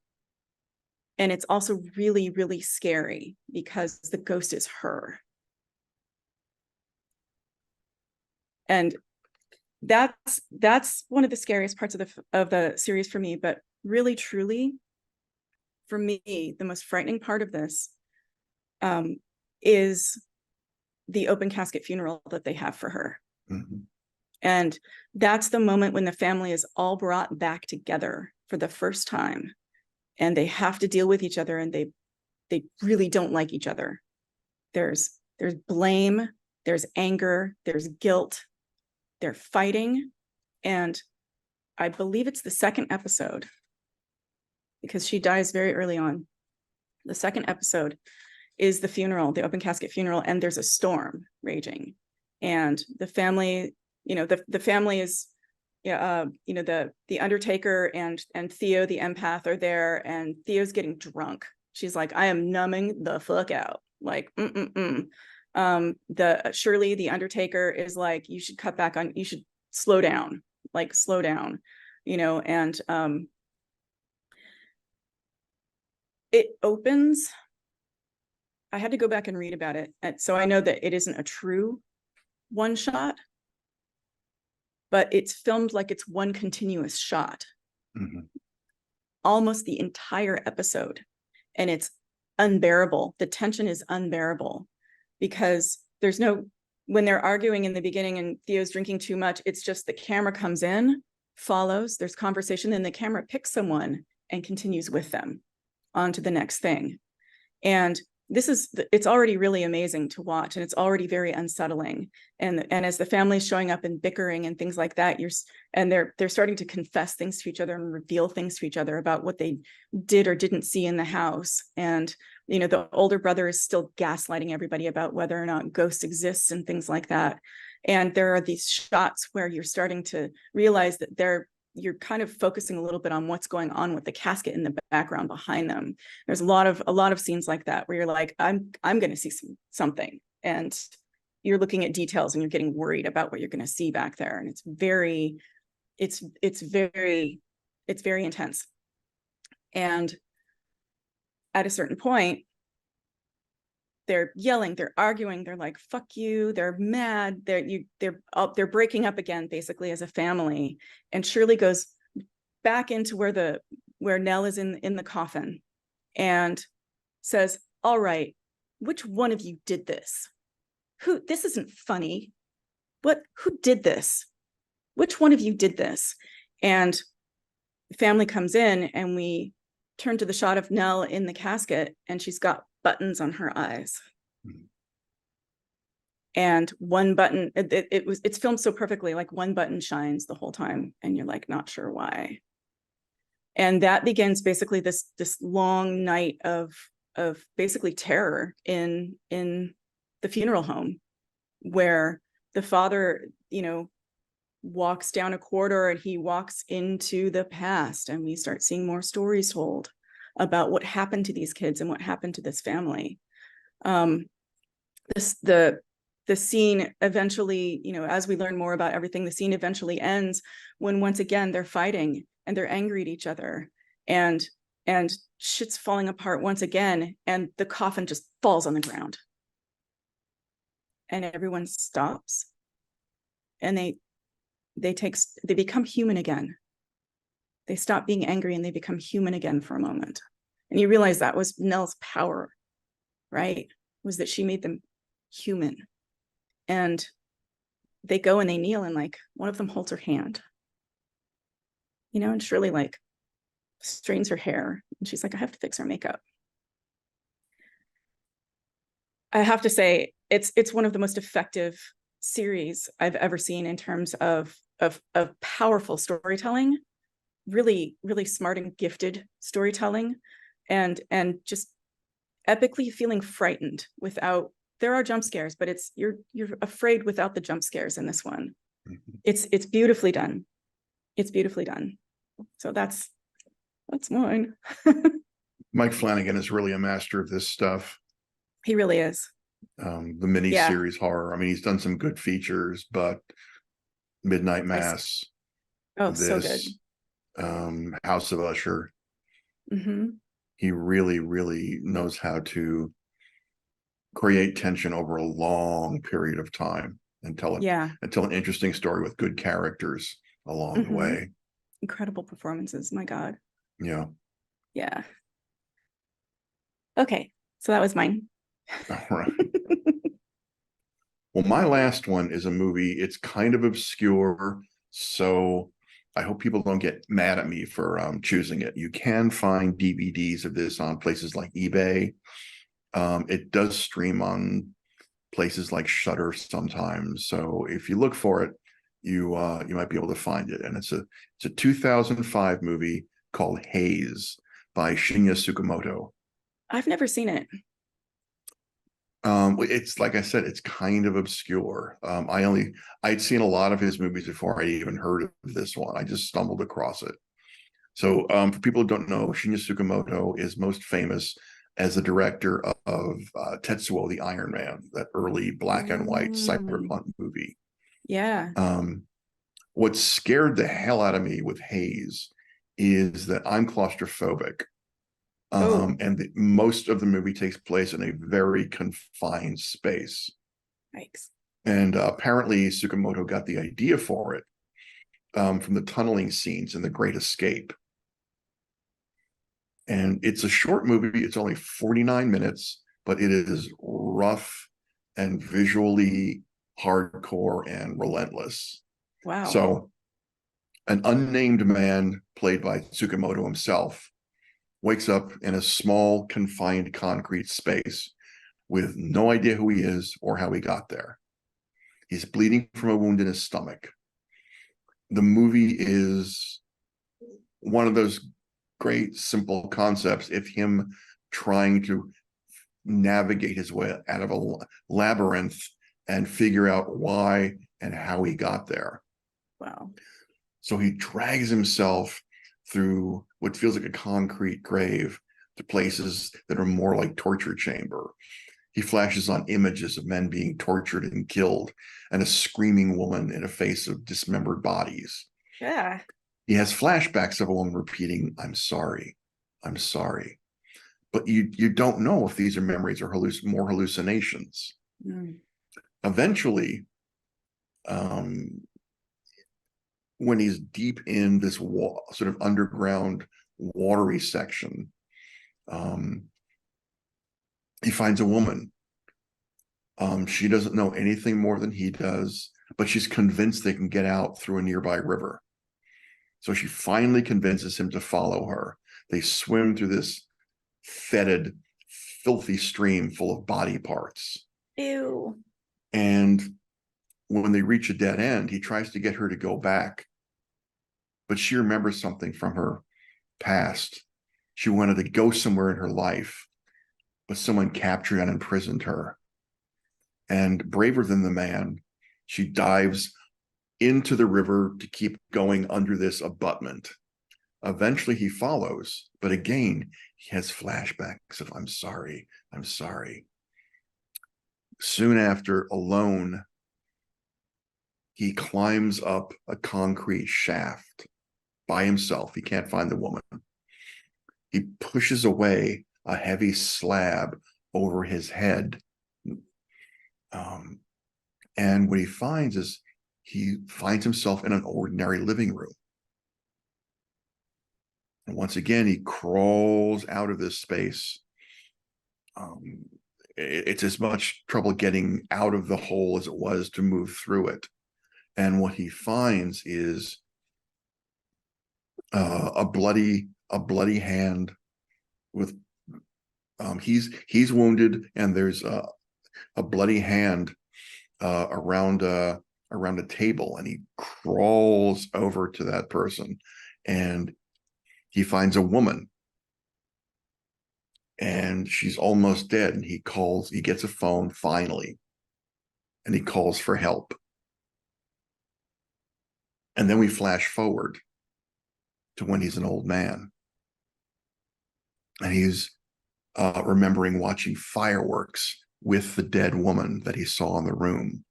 And it's also really, really scary because the ghost is her. And that's one of the scariest parts of the series for me. But really, truly, for me, the most frightening part of this is the open casket funeral that they have for her. Mm-hmm. And that's the moment when the family is all brought back together for the first time, and they have to deal with each other, and they really don't like each other. There's blame, there's anger, there's guilt, they're fighting. And I believe it's the second episode, because she dies very early on. The second episode is the funeral, the open casket funeral, and there's a storm raging. And the family, the family is, the Undertaker and Theo, the empath, are there, and Theo's getting drunk. She's like, I am numbing the fuck out. Like, the Shirley, the Undertaker, is like, you should cut back on, you should slow down, and it opens. I had to go back and read about it. And so I know that it isn't a true one shot, but it's filmed like it's one continuous shot, almost the entire episode. And it's unbearable. The tension is unbearable because when they're arguing in the beginning and Theo's drinking too much, it's just the camera comes in, follows, there's conversation, then the camera picks someone and continues with them on to the next thing. And it's already really amazing to watch, and it's already very unsettling. And as the family's showing up and bickering and things like that, they're starting to confess things to each other and reveal things to each other about what they did or didn't see in the house. And the older brother is still gaslighting everybody about whether or not ghosts exist and things like that. And there are these shots where you're starting to realize that you're kind of focusing a little bit on what's going on with the casket in the background behind them. There's a lot of scenes like that where you're like, I'm going to see something, and you're looking at details and you're getting worried about what you're going to see back there. And it's very intense. And at a certain point, they're yelling, they're arguing, they're like, fuck you, they're mad, they're breaking up again, basically, as a family. And Shirley goes back into where Nell is in the coffin and says, all right, which one of you did this? This isn't funny. Who did this? Which one of you did this? And the family comes in, and we turn to the shot of Nell in the casket, and she's got buttons on her eyes. And one button, it's filmed so perfectly, like one button shines the whole time, and you're like not sure why. And that begins basically this long night of basically terror in the funeral home, where the father walks down a corridor and he walks into the past, and we start seeing more stories told about what happened to these kids and what happened to this family. The scene eventually, as we learn more about everything, the scene eventually ends when once again they're fighting and they're angry at each other, and shit's falling apart once again, and the coffin just falls on the ground, and everyone stops, and they become human again. They stop being angry and they become human again for a moment. And you realize that was Nell's power, right? Was that she made them human. And they go and they kneel, and like one of them holds her hand, and Shirley like straightens her hair, and she's like, I have to fix her makeup. I have to say, it's one of the most effective series I've ever seen in terms of powerful storytelling, really, really smart and gifted storytelling, and just epically feeling frightened without there are jump scares, but you're afraid without the jump scares in this one. Mhm. It's beautifully done. It's beautifully done. So that's mine. Mike Flanagan is really a master of this stuff. He really is. The mini series horror. I mean, he's done some good features, but Midnight Mass, so good. House of Usher. Mm-hmm. He really, really knows how to create tension over a long period of time and tell an interesting story with good characters along the way. Incredible performances. My God. Yeah. Yeah. Okay. So that was mine. All right. Well, my last one is a movie. It's kind of obscure, so I hope people don't get mad at me for choosing it. You can find DVDs of this on places like eBay. It does stream on places like Shudder sometimes. So if you look for it, you might be able to find it. And it's a 2005 movie called Haze by Shinya Tsukamoto. I've never seen it. It's like I said, it's kind of obscure. I'd seen a lot of his movies before I even heard of this one. I just stumbled across it. So for people who don't know, Shinya Tsukamoto is most famous as the director of Tetsuo the Iron Man, that early black and white cyberpunk movie. Yeah. What scared the hell out of me with Haze is that I'm claustrophobic. And most of the movie takes place in a very confined space. Yikes. And apparently Tsukamoto got the idea for it from the tunneling scenes in The Great Escape. And it's a short movie. It's only 49 minutes, but it is rough and visually hardcore and relentless. Wow. So an unnamed man played by Tsukamoto himself wakes up in a small, confined concrete space with no idea who he is or how he got there. He's bleeding from a wound in his stomach. The movie is one of those great, simple concepts of him trying to navigate his way out of a labyrinth and figure out why and how he got there. Wow. So he drags himself through what feels like a concrete grave to places that are more like torture chamber. He flashes on images of men being tortured and killed and a screaming woman in a face of dismembered bodies. Yeah. He has flashbacks of a woman repeating, "I'm sorry, I'm sorry." But you don't know if these are memories or more hallucinations. Eventually, when he's deep in this sort of underground watery section, he finds a woman. She doesn't know anything more than he does, but she's convinced they can get out through a nearby river. So she finally convinces him to follow her. They swim through this fetid, filthy stream full of body parts. Ew. And when they reach a dead end, he tries to get her to go back. But she remembers something from her past. She wanted to go somewhere in her life, but someone captured and imprisoned her. And braver than the man, she dives into the river to keep going under this abutment. Eventually he follows, but again, he has flashbacks of, "I'm sorry, I'm sorry." Soon after, alone, he climbs up a concrete shaft by himself. He can't find the woman. He pushes away a heavy slab over his head. And what he finds is he finds himself in an ordinary living room. And once again, he crawls out of this space. It's as much trouble getting out of the hole as it was to move through it. And what he finds is a bloody hand with he's wounded, and there's a bloody hand around a table, and he crawls over to that person, and he finds a woman, and she's almost dead. And he gets a phone finally, and he calls for help. And then we flash forward to when he's an old man. And he's remembering watching fireworks with the dead woman that he saw in the room.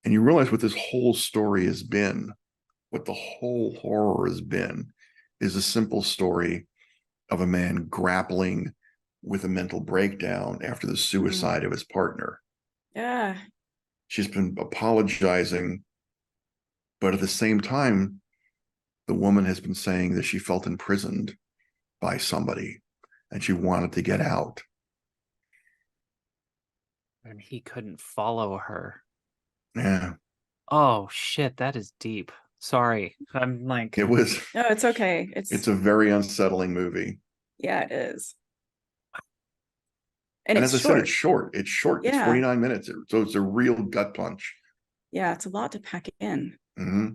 And you realize what this whole story has been, what the whole horror has been, is a simple story of a man grappling with a mental breakdown after the suicide of his partner. Yeah. She's been apologizing, but at the same time, the woman has been saying that she felt imprisoned by somebody and she wanted to get out. And he couldn't follow her. Yeah. Oh shit, that is deep. Sorry. I'm like, It was. No, it's okay. It's a very unsettling movie. Yeah, it is. And as I said, it's short. It's short. Yeah. It's 49 minutes. So it's a real gut punch. Yeah, it's a lot to pack in. Mm-hmm.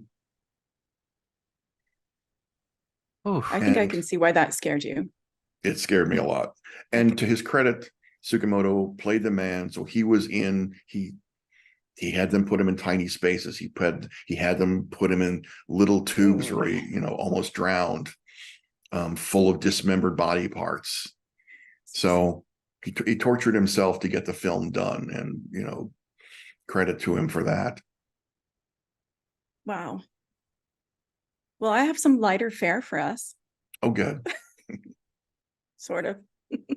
I think I can see why that scared you. It scared me a lot. And to his credit, Tsukamoto played the man. So he was in, he had them put him in tiny spaces. He had them put him in little tubes where he, almost drowned, full of dismembered body parts. So he tortured himself to get the film done, and credit to him for that. Wow. Well, I have some lighter fare for us. Oh, good. Sort of. Maybe.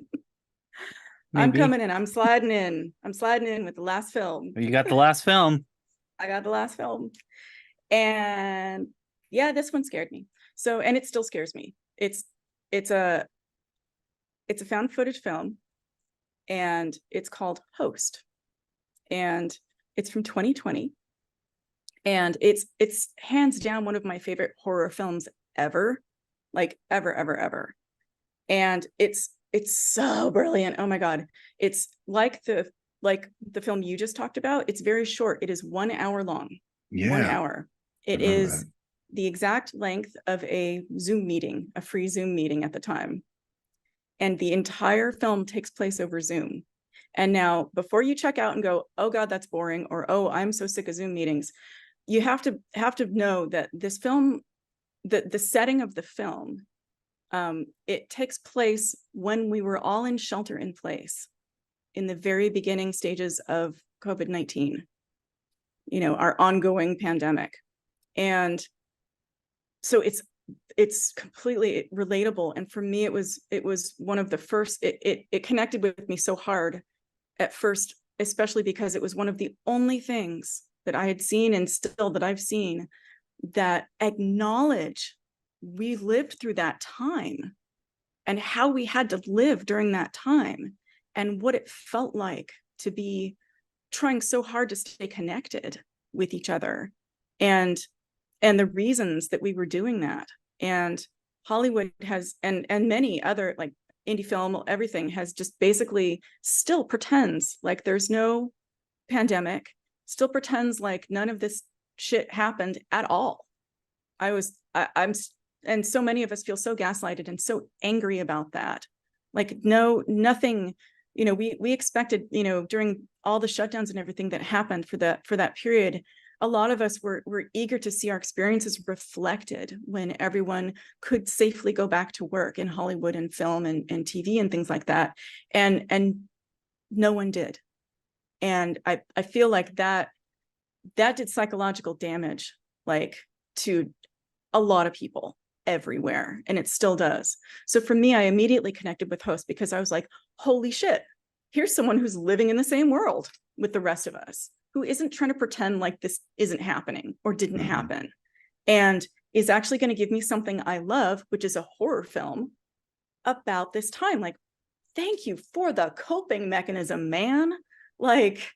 I'm coming in. I'm sliding in. I'm sliding in with the last film. You got the last film. I got the last film. And yeah, this one scared me. So, and it still scares me. It's a found footage film, and it's called Host. And it's from 2020. And it's hands down one of my favorite horror films ever. Like ever. And it's so brilliant. Oh my God. It's like the film you just talked about. It's very short. It is 1 hour long. Yeah. 1 hour. It is the exact length of a Zoom meeting, a free Zoom meeting at the time. And the entire film takes place over Zoom. And now, before you check out and go, oh God, that's boring, or oh, I'm so sick of Zoom meetings, you have to know that this film, the setting of the film, it takes place when we were all in shelter in place in the very beginning stages of COVID-19, our ongoing pandemic. And so it's completely relatable. And for me, it was one of the first, it connected with me so hard at first, especially because it was one of the only things that I had seen, and still that I've seen, that acknowledge we lived through that time and how we had to live during that time and what it felt like to be trying so hard to stay connected with each other, and the reasons that we were doing that. And Hollywood has, and many other, like indie film, everything has just basically still pretends like there's no pandemic, still pretends like none of this shit happened at all. I'm and so many of us feel so gaslighted and so angry about that. Like, no, nothing, we expected, during all the shutdowns and everything that happened for that period, a lot of us were eager to see our experiences reflected when everyone could safely go back to work in Hollywood and film and TV and things like that. And no one did. And I feel like that did psychological damage, like, to a lot of people everywhere, and it still does. So for me, I immediately connected with Host because I was like, holy shit, here's someone who's living in the same world with the rest of us, who isn't trying to pretend like this isn't happening or didn't happen, and is actually going to give me something I love, which is a horror film about this time. Like, thank you for the coping mechanism, man. Like,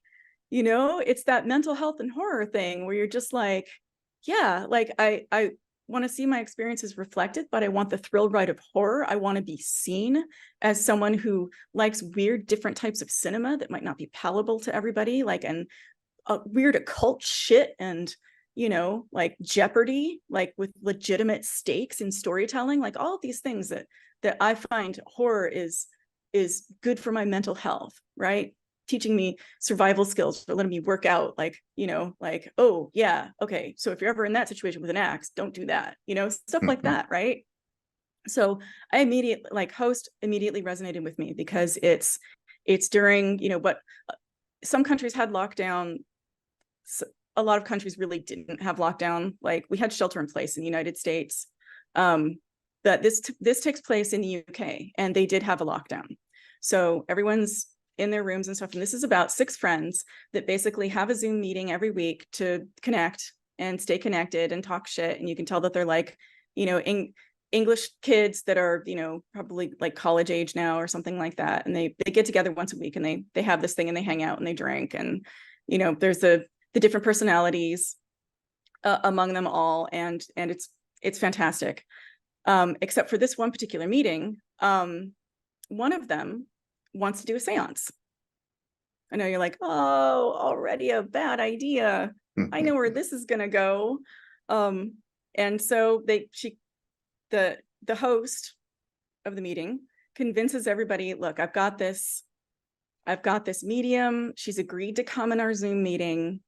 it's that mental health and horror thing where you're just like, yeah, like I want to see my experiences reflected, but I want the thrill ride of horror. I want to be seen as someone who likes weird, different types of cinema that might not be palatable to everybody, like, and weird occult shit, and, like Jeopardy, like with legitimate stakes in storytelling, like all of these things that I find horror is is good for my mental health, right? Teaching me survival skills, or letting me work out, like, like, oh yeah, okay, so if you're ever in that situation with an axe, don't do that, stuff like that, right? So I immediately, like, Host immediately resonated with me because it's during, what some countries had lockdown. A lot of countries really didn't have lockdown. Like, we had shelter in place in the United States. But this takes place in the UK, and they did have a lockdown. So everyone's in their rooms and stuff. And this is about 6 friends that basically have a Zoom meeting every week to connect and stay connected and talk shit. And you can tell that they're like, English kids that are, probably like college age now or something like that. And they get together once a week, and they have this thing, and they hang out and they drink. And, there's the different personalities among them all. And it's fantastic. Except for this one particular meeting, one of them wants to do a seance. I know you're like, oh, already a bad idea. I know where this is gonna go. And so the host of the meeting convinces everybody, look, I've got this medium. She's agreed to come in our Zoom meeting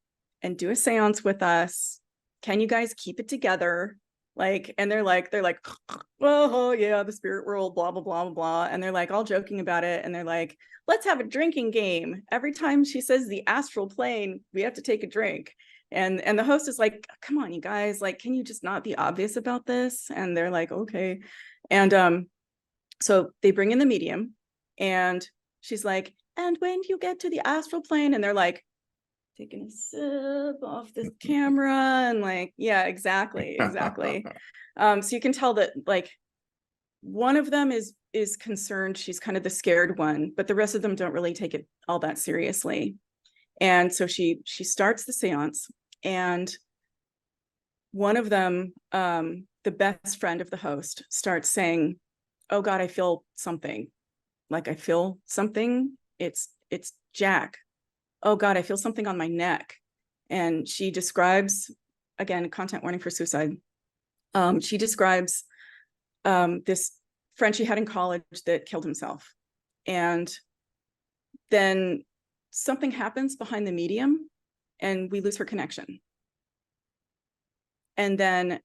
and do a seance with us. Can you guys keep it together? Like, and they're like, oh yeah, the spirit world, blah, blah, blah, blah, blah. And they're like all joking about it. And they're like, let's have a drinking game. Every time she says the astral plane, we have to take a drink. And the host is like, come on, you guys, like, can you just not be obvious about this? And they're like, okay. And so they bring in the medium, and she's like, and when you get to the astral plane, and they're like, taking a sip off the camera, and like, yeah, exactly. So you can tell that, like, one of them is concerned. She's kind of the scared one, but the rest of them don't really take it all that seriously. And so she starts the seance, and one of them, the best friend of the host, starts saying, oh God, I feel something. Like, I feel something. It's Jack. Oh God, I feel something on my neck. And she describes, again, content warning for suicide. She describes this friend she had in college that killed himself. And then something happens behind the medium, and we lose her connection. And then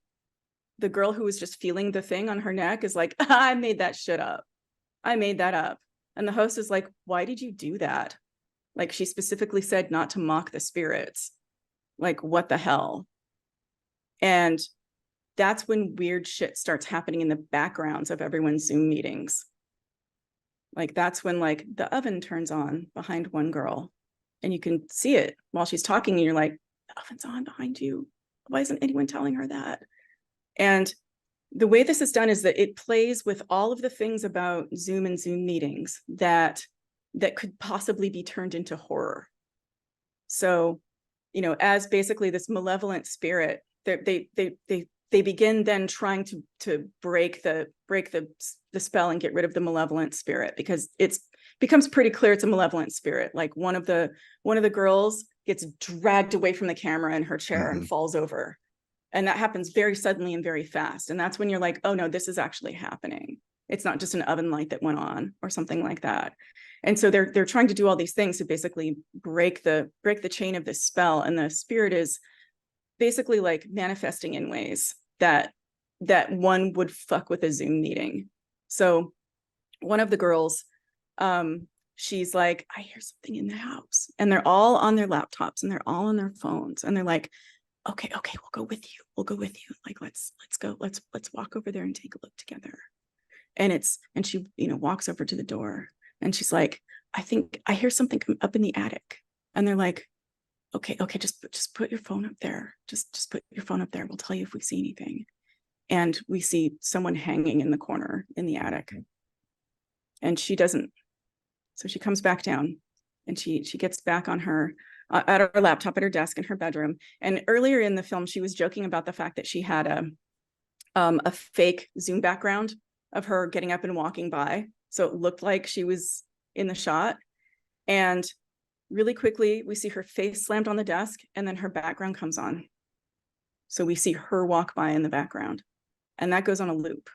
the girl who was just feeling the thing on her neck is like, I made that shit up. I made that up. And the host is like, why did you do that? Like, she specifically said not to mock the spirits. Like, what the hell? And that's when weird shit starts happening in the backgrounds of everyone's Zoom meetings. Like, that's when, like, the oven turns on behind one girl, and you can see it while she's talking, and you're like, the oven's on behind you. Why isn't anyone telling her that? And the way this is done is that it plays with all of the things about Zoom and Zoom meetings that could possibly be turned into horror. So, as basically this malevolent spirit, they begin then trying to break the spell and get rid of the malevolent spirit, because it's becomes pretty clear it's a malevolent spirit. Like, one of the girls gets dragged away from the camera in her chair and falls over. And that happens very suddenly and very fast. And that's when you're like, oh no, this is actually happening. It's not just an oven light that went on or something like that. And so they're trying to do all these things to basically break the chain of this spell. And the spirit is basically like manifesting in ways that one would fuck with a Zoom meeting. So one of the girls, she's like, I hear something in the house. And they're all on their laptops and they're all on their phones. And they're like, okay, we'll go with you. We'll go with you. Like, let's go. Let's walk over there and take a look together. And she, walks over to the door, and she's like, I think I hear something come up in the attic. And they're like, okay, just put your phone up there. Just put your phone up there. We'll tell you if we see anything. And we see someone hanging in the corner in the attic. And she doesn't. So she comes back down, and she gets back on her at her laptop at her desk in her bedroom. And earlier in the film, she was joking about the fact that she had a fake Zoom background of her getting up and walking by. So it looked like she was in the shot. And really quickly, we see her face slammed on the desk, and then her background comes on. So we see her walk by in the background, and that goes on a loop.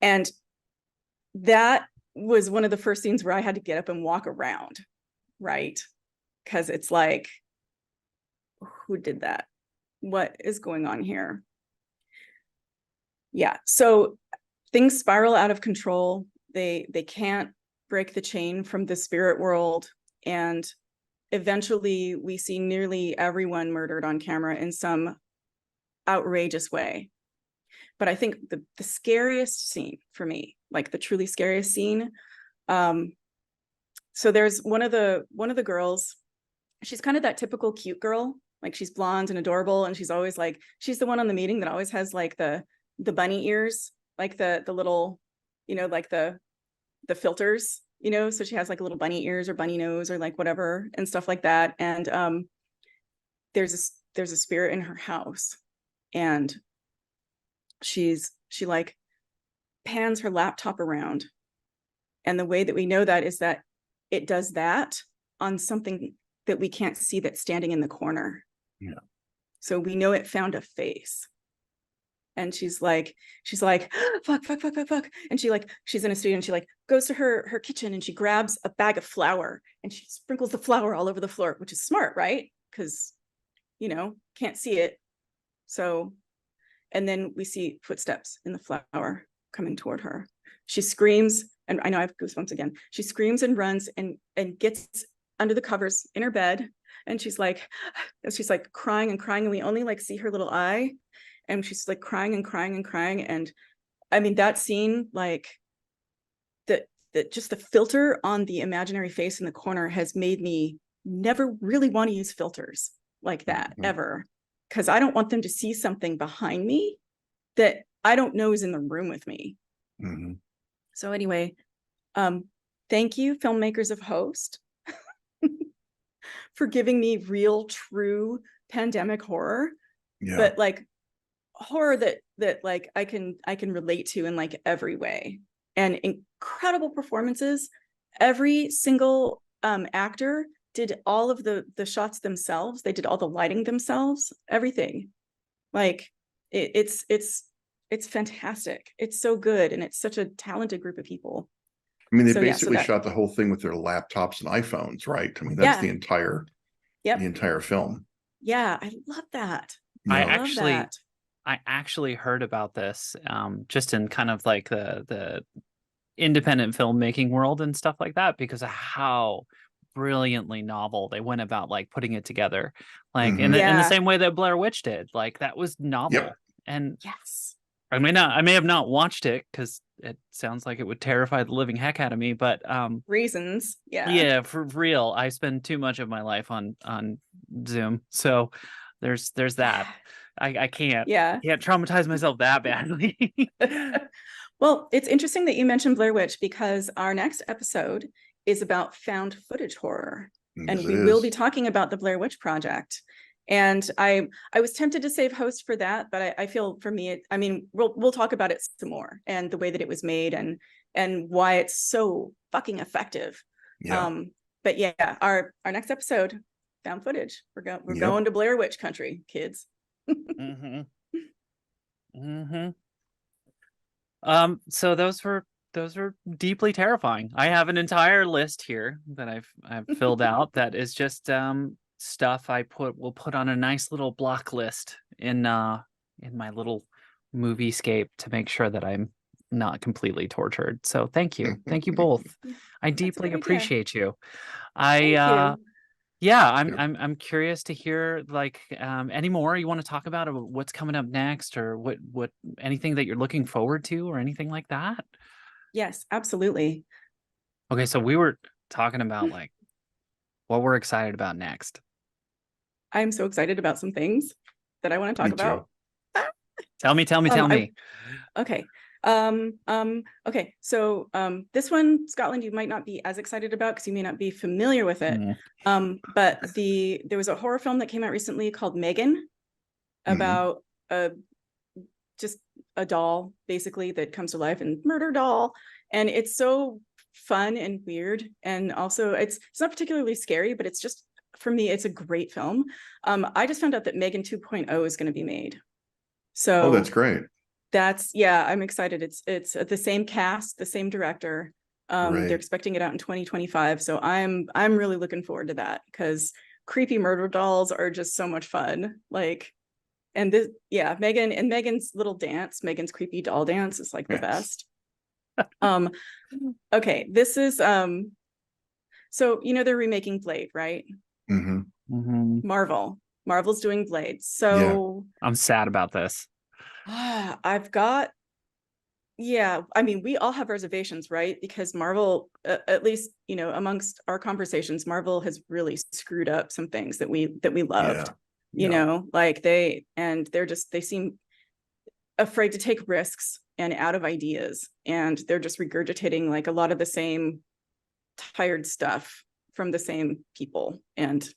And that was one of the first scenes where I had to get up and walk around, right? Because it's like, who did that? What is going on here? Yeah, so things spiral out of control. They can't break the chain from the spirit world, and eventually we see nearly everyone murdered on camera in some outrageous way. But I think the scariest scene for me, like the truly scariest scene, so there's one of the girls, she's kind of that typical cute girl, like she's blonde and adorable, and she's always like, she's the one on the meeting that always has like the bunny ears, like the little, you know, like the filters, you know, so she has like a little bunny ears or bunny nose or like whatever and stuff like that. And there's a spirit in her house, and she like pans her laptop around, and the way that we know that is that it does that on something that we can't see that's standing in the corner. Yeah. So we know it found a face. And she's like, fuck. And she's in a studio, and she like goes to her kitchen, and she grabs a bag of flour, and she sprinkles the flour all over the floor, which is smart, right? Because, you know, can't see it. So, and then we see footsteps in the flour coming toward her. She screams, and I know I have goosebumps again. She screams and runs and gets under the covers in her bed. And she's like crying and crying. And we only like see her little eye. And she's like crying and crying and crying. And I mean, that scene, like that just the filter on the imaginary face in the corner has made me never really want to use filters like that ever. Because I don't want them to see something behind me that I don't know is in the room with me. Mm-hmm. So anyway, thank you, filmmakers of Host, for giving me real, true pandemic horror. Yeah. But like horror that like I can relate to in like every way. And incredible performances. Every single actor did all of the shots themselves. They did all the lighting themselves, everything. Like it's fantastic. It's so good, and it's such a talented group of people. I mean, they basically shot the whole thing with their laptops and iPhones, right? I mean, that's the entire film. Yeah, I love that. Yeah. I actually heard about this just in kind of like the independent filmmaking world and stuff like that, because of how brilliantly novel they went about like putting it together, like in the same way that Blair Witch did. Like that was novel. Yep. And I may have not watched it because it sounds like it would terrify the living heck out of me, but reasons. Yeah, for real, I spend too much of my life on Zoom, so there's that. I can't traumatize myself that badly. Well, it's interesting that you mentioned Blair Witch, because our next episode is about found footage horror. And we will be talking about the Blair Witch Project. And I was tempted to save Host for that, but I feel for me, we'll talk about it some more, and the way that it was made and why it's so fucking effective. Yeah. But yeah, our next episode, found footage. We're going to Blair Witch country, kids. So those were deeply terrifying. I have an entire list here that I've filled out that is just stuff we'll put on a nice little block list in my little moviescape to make sure that I'm not completely tortured. So thank you both. I deeply appreciate you. Yeah, I'm curious to hear like any more you want to talk about what's coming up next, or what anything that you're looking forward to or anything like that. Yes, absolutely. Okay, so we were talking about like what we're excited about next. I'm so excited about some things that I want to talk about. Tell me. Okay. Okay. So this one, Scotland, you might not be as excited about because you may not be familiar with it. But there was a horror film that came out recently called Megan, about just a doll basically that comes to life, and murder doll. And it's so fun and weird. And also it's not particularly scary, but it's just, for me, it's a great film. I just found out that Megan 2.0 is going to be made. So that's great. I'm excited. It's the same cast, the same director. Right. They're expecting it out in 2025. So I'm really looking forward to that, because creepy murder dolls are just so much fun. Like, and this, yeah, Megan's little dance, Megan's creepy doll dance is like the best. Okay, this is so they're remaking Blade, right? Marvel's doing Blade. So I'm sad about this. I've got, I mean, we all have reservations, right? Because Marvel, at least, amongst our conversations, Marvel has really screwed up some things that we loved. Like they seem afraid to take risks and out of ideas, and they're just regurgitating like a lot of the same tired stuff from the same people, and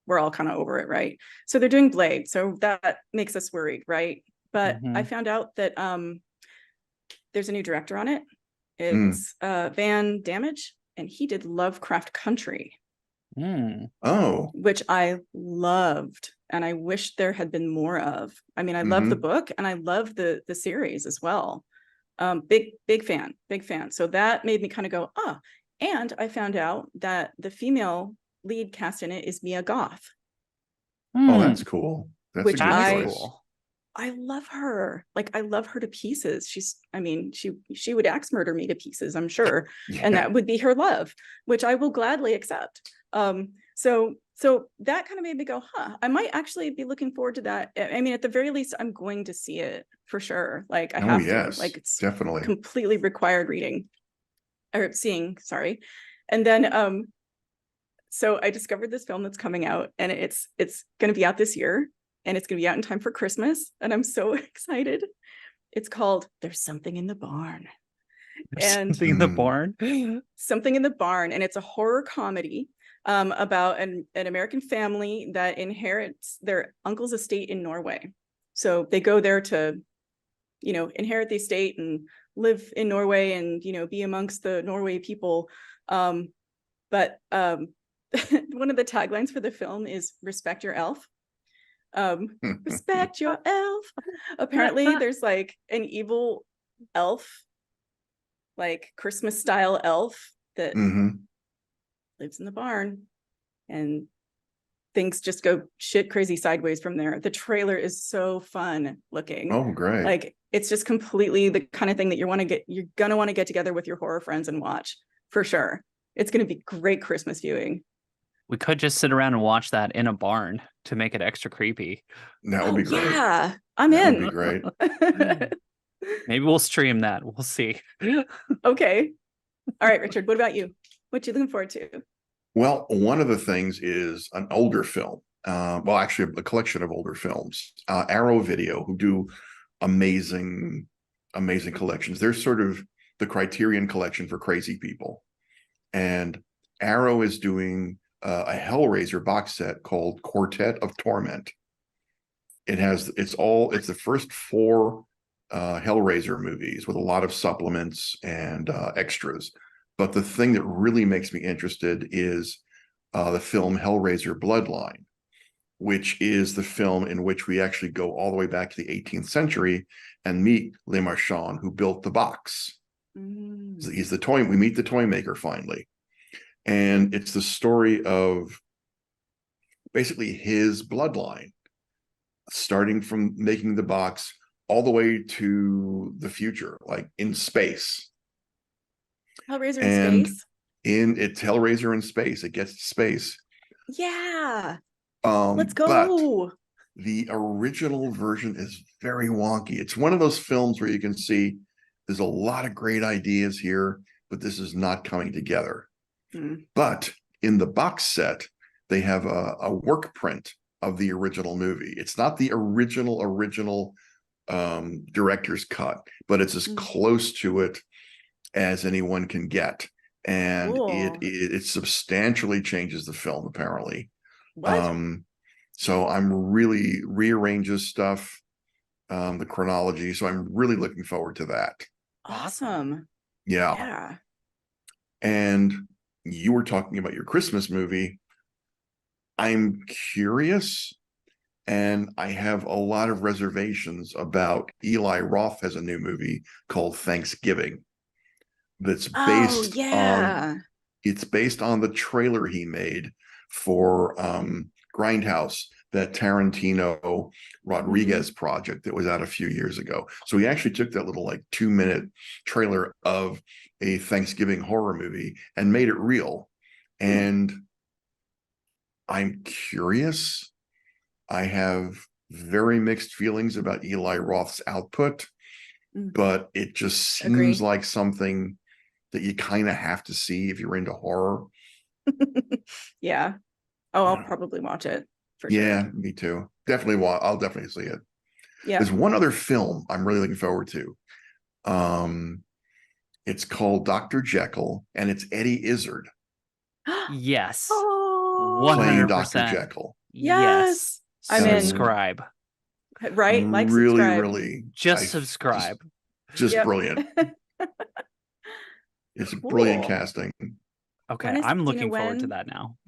we're all kind of over it, right? So they're doing Blade, so that makes us worried, right? But I found out that there's a new director on it. It's Van Damage, and he did Lovecraft Country. Which I loved, and I wish there had been more of. I mean, I love the book, and I love the series as well. Big fan. So that made me kind of go, and I found out that the female lead cast in it is Mia Goth. Oh, that's cool. That's which a good choice. I love her. Like, I love her to pieces. She would axe murder me to pieces, I'm sure. And that would be her love, which I will gladly accept. So that kind of made me go, I might actually be looking forward to that. I mean, at the very least, I'm going to see it for sure. Like, I have to. Like, it's definitely completely required reading or seeing, sorry. And then so I discovered this film that's coming out, and it's going to be out this year, and it's going to be out in time for Christmas, and I'm so excited. It's called There's Something in the Barn. Something in the Barn? Something in the Barn, and it's a horror comedy about an American family that inherits their uncle's estate in Norway. So they go there to, inherit the estate and live in Norway and, be amongst the Norway people. But one of the taglines for the film is "Respect your elf." Respect your elf. Apparently there's like an evil elf, like Christmas style elf that lives in the barn, and things just go shit crazy sideways from there. The trailer is so fun looking. Oh, great. Like, it's just completely the kind of thing that you're gonna want to get together with your horror friends and watch for sure. It's going to be great Christmas viewing. We could just sit around and watch that in a barn to make it extra creepy. That would be great. Yeah, I'm in. That would be great. Maybe we'll stream that. We'll see. Okay. All right, Richard, what about you? What you looking forward to? Well, one of the things is an older film. Well, actually, a collection of older films. Arrow Video, who do amazing collections. They're sort of the Criterion Collection for crazy people. And Arrow is doing a Hellraiser box set called Quartet of Torment. It's the first 4 Hellraiser movies with a lot of supplements and extras. But the thing that really makes me interested is the film Hellraiser Bloodline, which is the film in which we actually go all the way back to the 18th century and meet Le Marchand, who built the box. He's the toy. We meet the toy maker finally. And it's the story of basically his bloodline, starting from making the box all the way to the future, like in space. Hellraiser in space? It's Hellraiser in space. It gets to space. Yeah. Let's go. But the original version is very wonky. It's one of those films where you can see there's a lot of great ideas here, but this is not coming together. But in the box set, they have a work print of the original movie. It's not the original director's cut, but it's as close to it as anyone can get. And it substantially changes the film, apparently. What? So I'm really rearranges stuff, the chronology. So I'm really looking forward to that. Awesome. Yeah. And you were talking about your Christmas movie. I'm curious And I have a lot of reservations about Eli Roth has a new movie called Thanksgiving that's Oh based yeah. on the trailer he made for Grindhouse, that Tarantino Rodriguez project that was out a few years ago. So he actually took that little like 2-minute trailer of a Thanksgiving horror movie and made it real. And I'm curious. I have very mixed feelings about Eli Roth's output, but it just seems Agree. like something that you kind of have to see if you're into horror. Yeah. Oh, I'll probably watch it for sure. Yeah, me too. I'll definitely see it. Yeah. There's one other film I'm really looking forward to. It's called Dr. Jekyll, and it's Eddie Izzard Yes. Oh, playing Dr. 100%. Jekyll. yes. I'm in. Subscribe. Right? Like, Really, subscribe. really. Just subscribe. Just Yep. brilliant. It's Cool. brilliant casting. Okay, When is- I'm do you know looking forward to when? that now.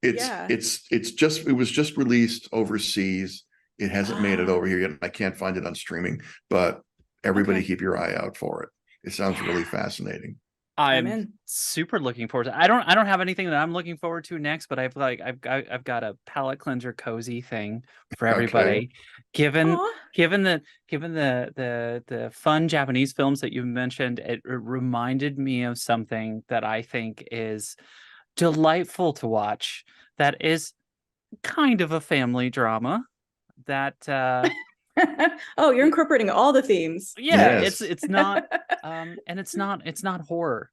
Yeah. It was just released overseas. It hasn't made it over here yet. I can't find it on streaming, but everybody Okay. keep your eye out for it. It sounds really fascinating. I'm I'm in. super looking forward to. I don't have anything that I'm looking forward to next, but I've got a palate cleanser cozy thing for everybody. Given Aw. the fun Japanese films that you mentioned, it reminded me of something that I think is delightful to watch. That is kind of a family drama. That Oh, you're incorporating all the themes. yeah, Yes. it's not and it's not horror.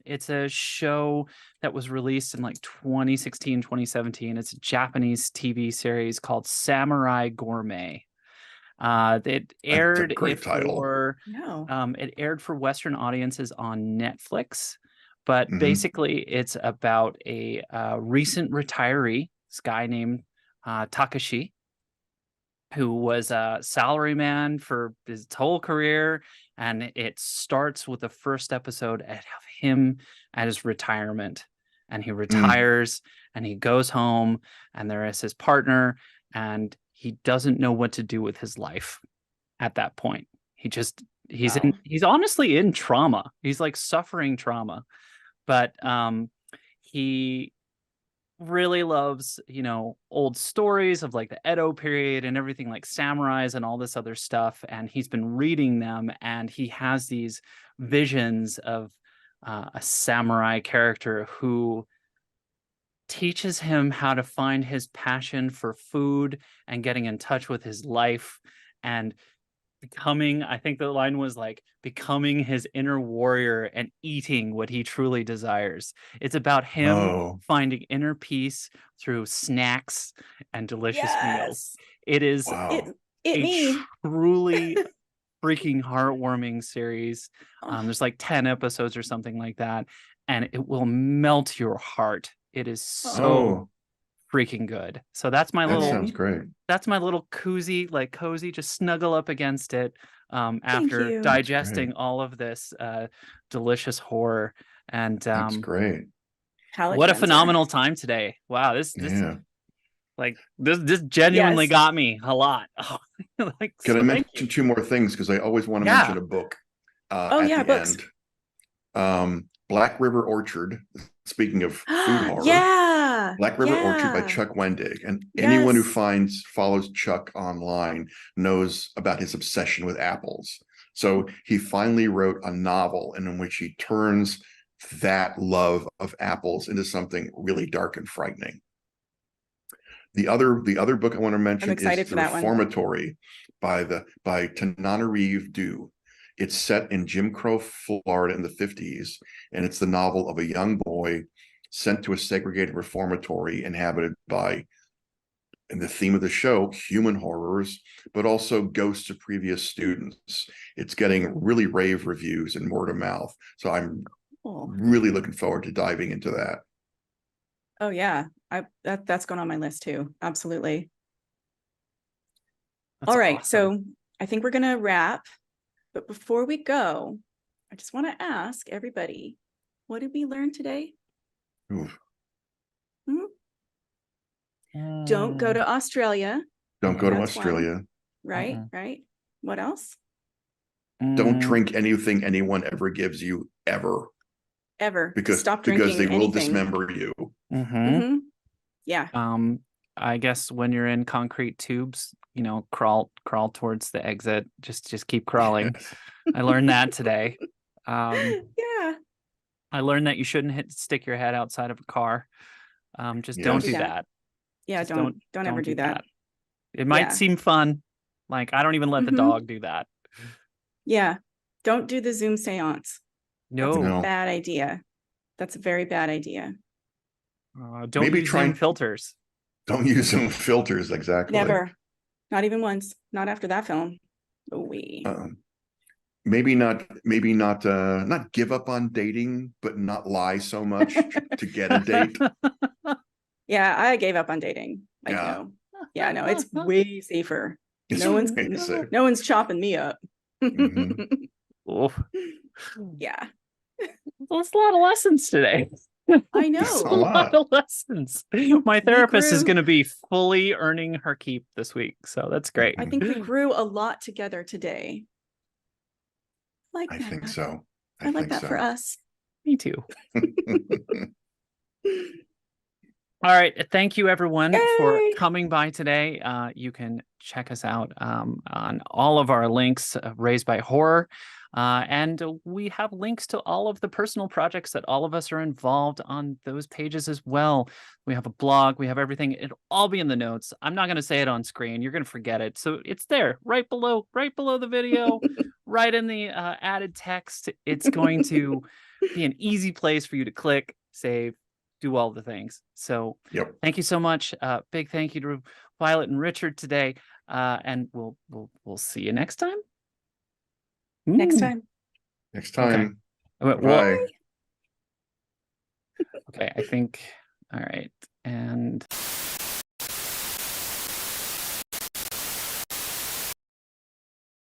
It's a show that was released in like 2016, 2017. It's a Japanese TV series called Samurai Gourmet. It aired great title. it aired for Western audiences on Netflix, but Mhm. basically it's about a recent retiree, this guy named Takashi, who was a salaryman for his whole career, and it starts with the first episode of him at his retirement, and he retires and he goes home, and there is his partner, and he doesn't know what to do with his life at that point. He's honestly in trauma. He's like suffering trauma, but he really loves, old stories of like the Edo period and everything, like samurais and all this other stuff. And he's been reading them, and he has these visions of a samurai character who teaches him how to find his passion for food and getting in touch with his life and becoming, I think the line was like, becoming his inner warrior and eating what he truly desires. It's about him finding inner peace through snacks and delicious meals. It is a truly freaking heartwarming series. There's like 10 episodes or something like that, and it will melt your heart. It is so freaking good. So that's my That sounds great. That's my little cozy, just snuggle up against it after digesting all of this delicious horror. And that's great. What a phenomenal time today. Wow, this genuinely got me a lot. Can I mention two more things, because I always want to mention a book at the end. Black River Orchard, speaking of food horror. Black River Orchard by Chuck Wendig. And anyone who follows Chuck online knows about his obsession with apples. So he finally wrote a novel in which he turns that love of apples into something really dark and frightening. The other book I want to mention is The Reformatory by Tananarive Due. It's set in Jim Crow, Florida in the 50s, and it's the novel of a young boy sent to a segregated reformatory inhabited by, and the theme of the show, human horrors, but also ghosts of previous students. It's getting really rave reviews and word of mouth. So I'm really looking forward to diving into that. Oh yeah, that's going on my list too. Absolutely. All right, so I think we're gonna wrap. But before we go, I just want to ask everybody, what did we learn today? Don't go to Australia. Don't go to That's one. Australia. Right, right. What else? Don't drink anything anyone ever gives you ever. Ever. Because Stop drinking they will anything. dismember you. Mm-hmm. Yeah. I guess when you're in concrete tubes, you know, crawl towards the exit. Just keep crawling. Yes. I learned that today. Yeah. I learned that you shouldn't stick your head outside of a car. Just don't Yes. do Do that. that. Yeah, Just don't ever do that. It might Yeah. seem fun. Like, I don't even let the dog do that. Yeah. Don't do the Zoom seance. That's a No. bad idea. That's a very bad idea. Don't Maybe use try Zoom and- filters. Don't use some filters, exactly. Never. Not even once. Not after that film. Maybe not not give up on dating, but not lie so much to get a date. Yeah, I gave up on dating. Like, Yeah. no. Yeah, no, it's way safer. It's No one's chopping me up. Oh. Yeah. That's a lot of lessons today. I know. It's A lot of lessons. My therapist is grew- going to be fully earning her keep this week. So that's great. I think we grew a lot together today. Like I that. think so. I like think that so. for us. Me too. All right. Thank you, everyone, for Yay! coming by today. You can check us out on all of our links, Raised by Horror. And we have links to all of the personal projects that all of us are involved on those pages as well. We have a blog. We have everything. It'll all be in the notes. I'm not going to say it on screen. You're going to forget it. So it's there right below the video, right in the added text. It's going to be an easy place for you to click, save, do all the things. So thank you so much. Big thank you to Violet and Richard today. And we'll see you next time. Next time. Next time. Okay. Bye. Okay, I think. All right. And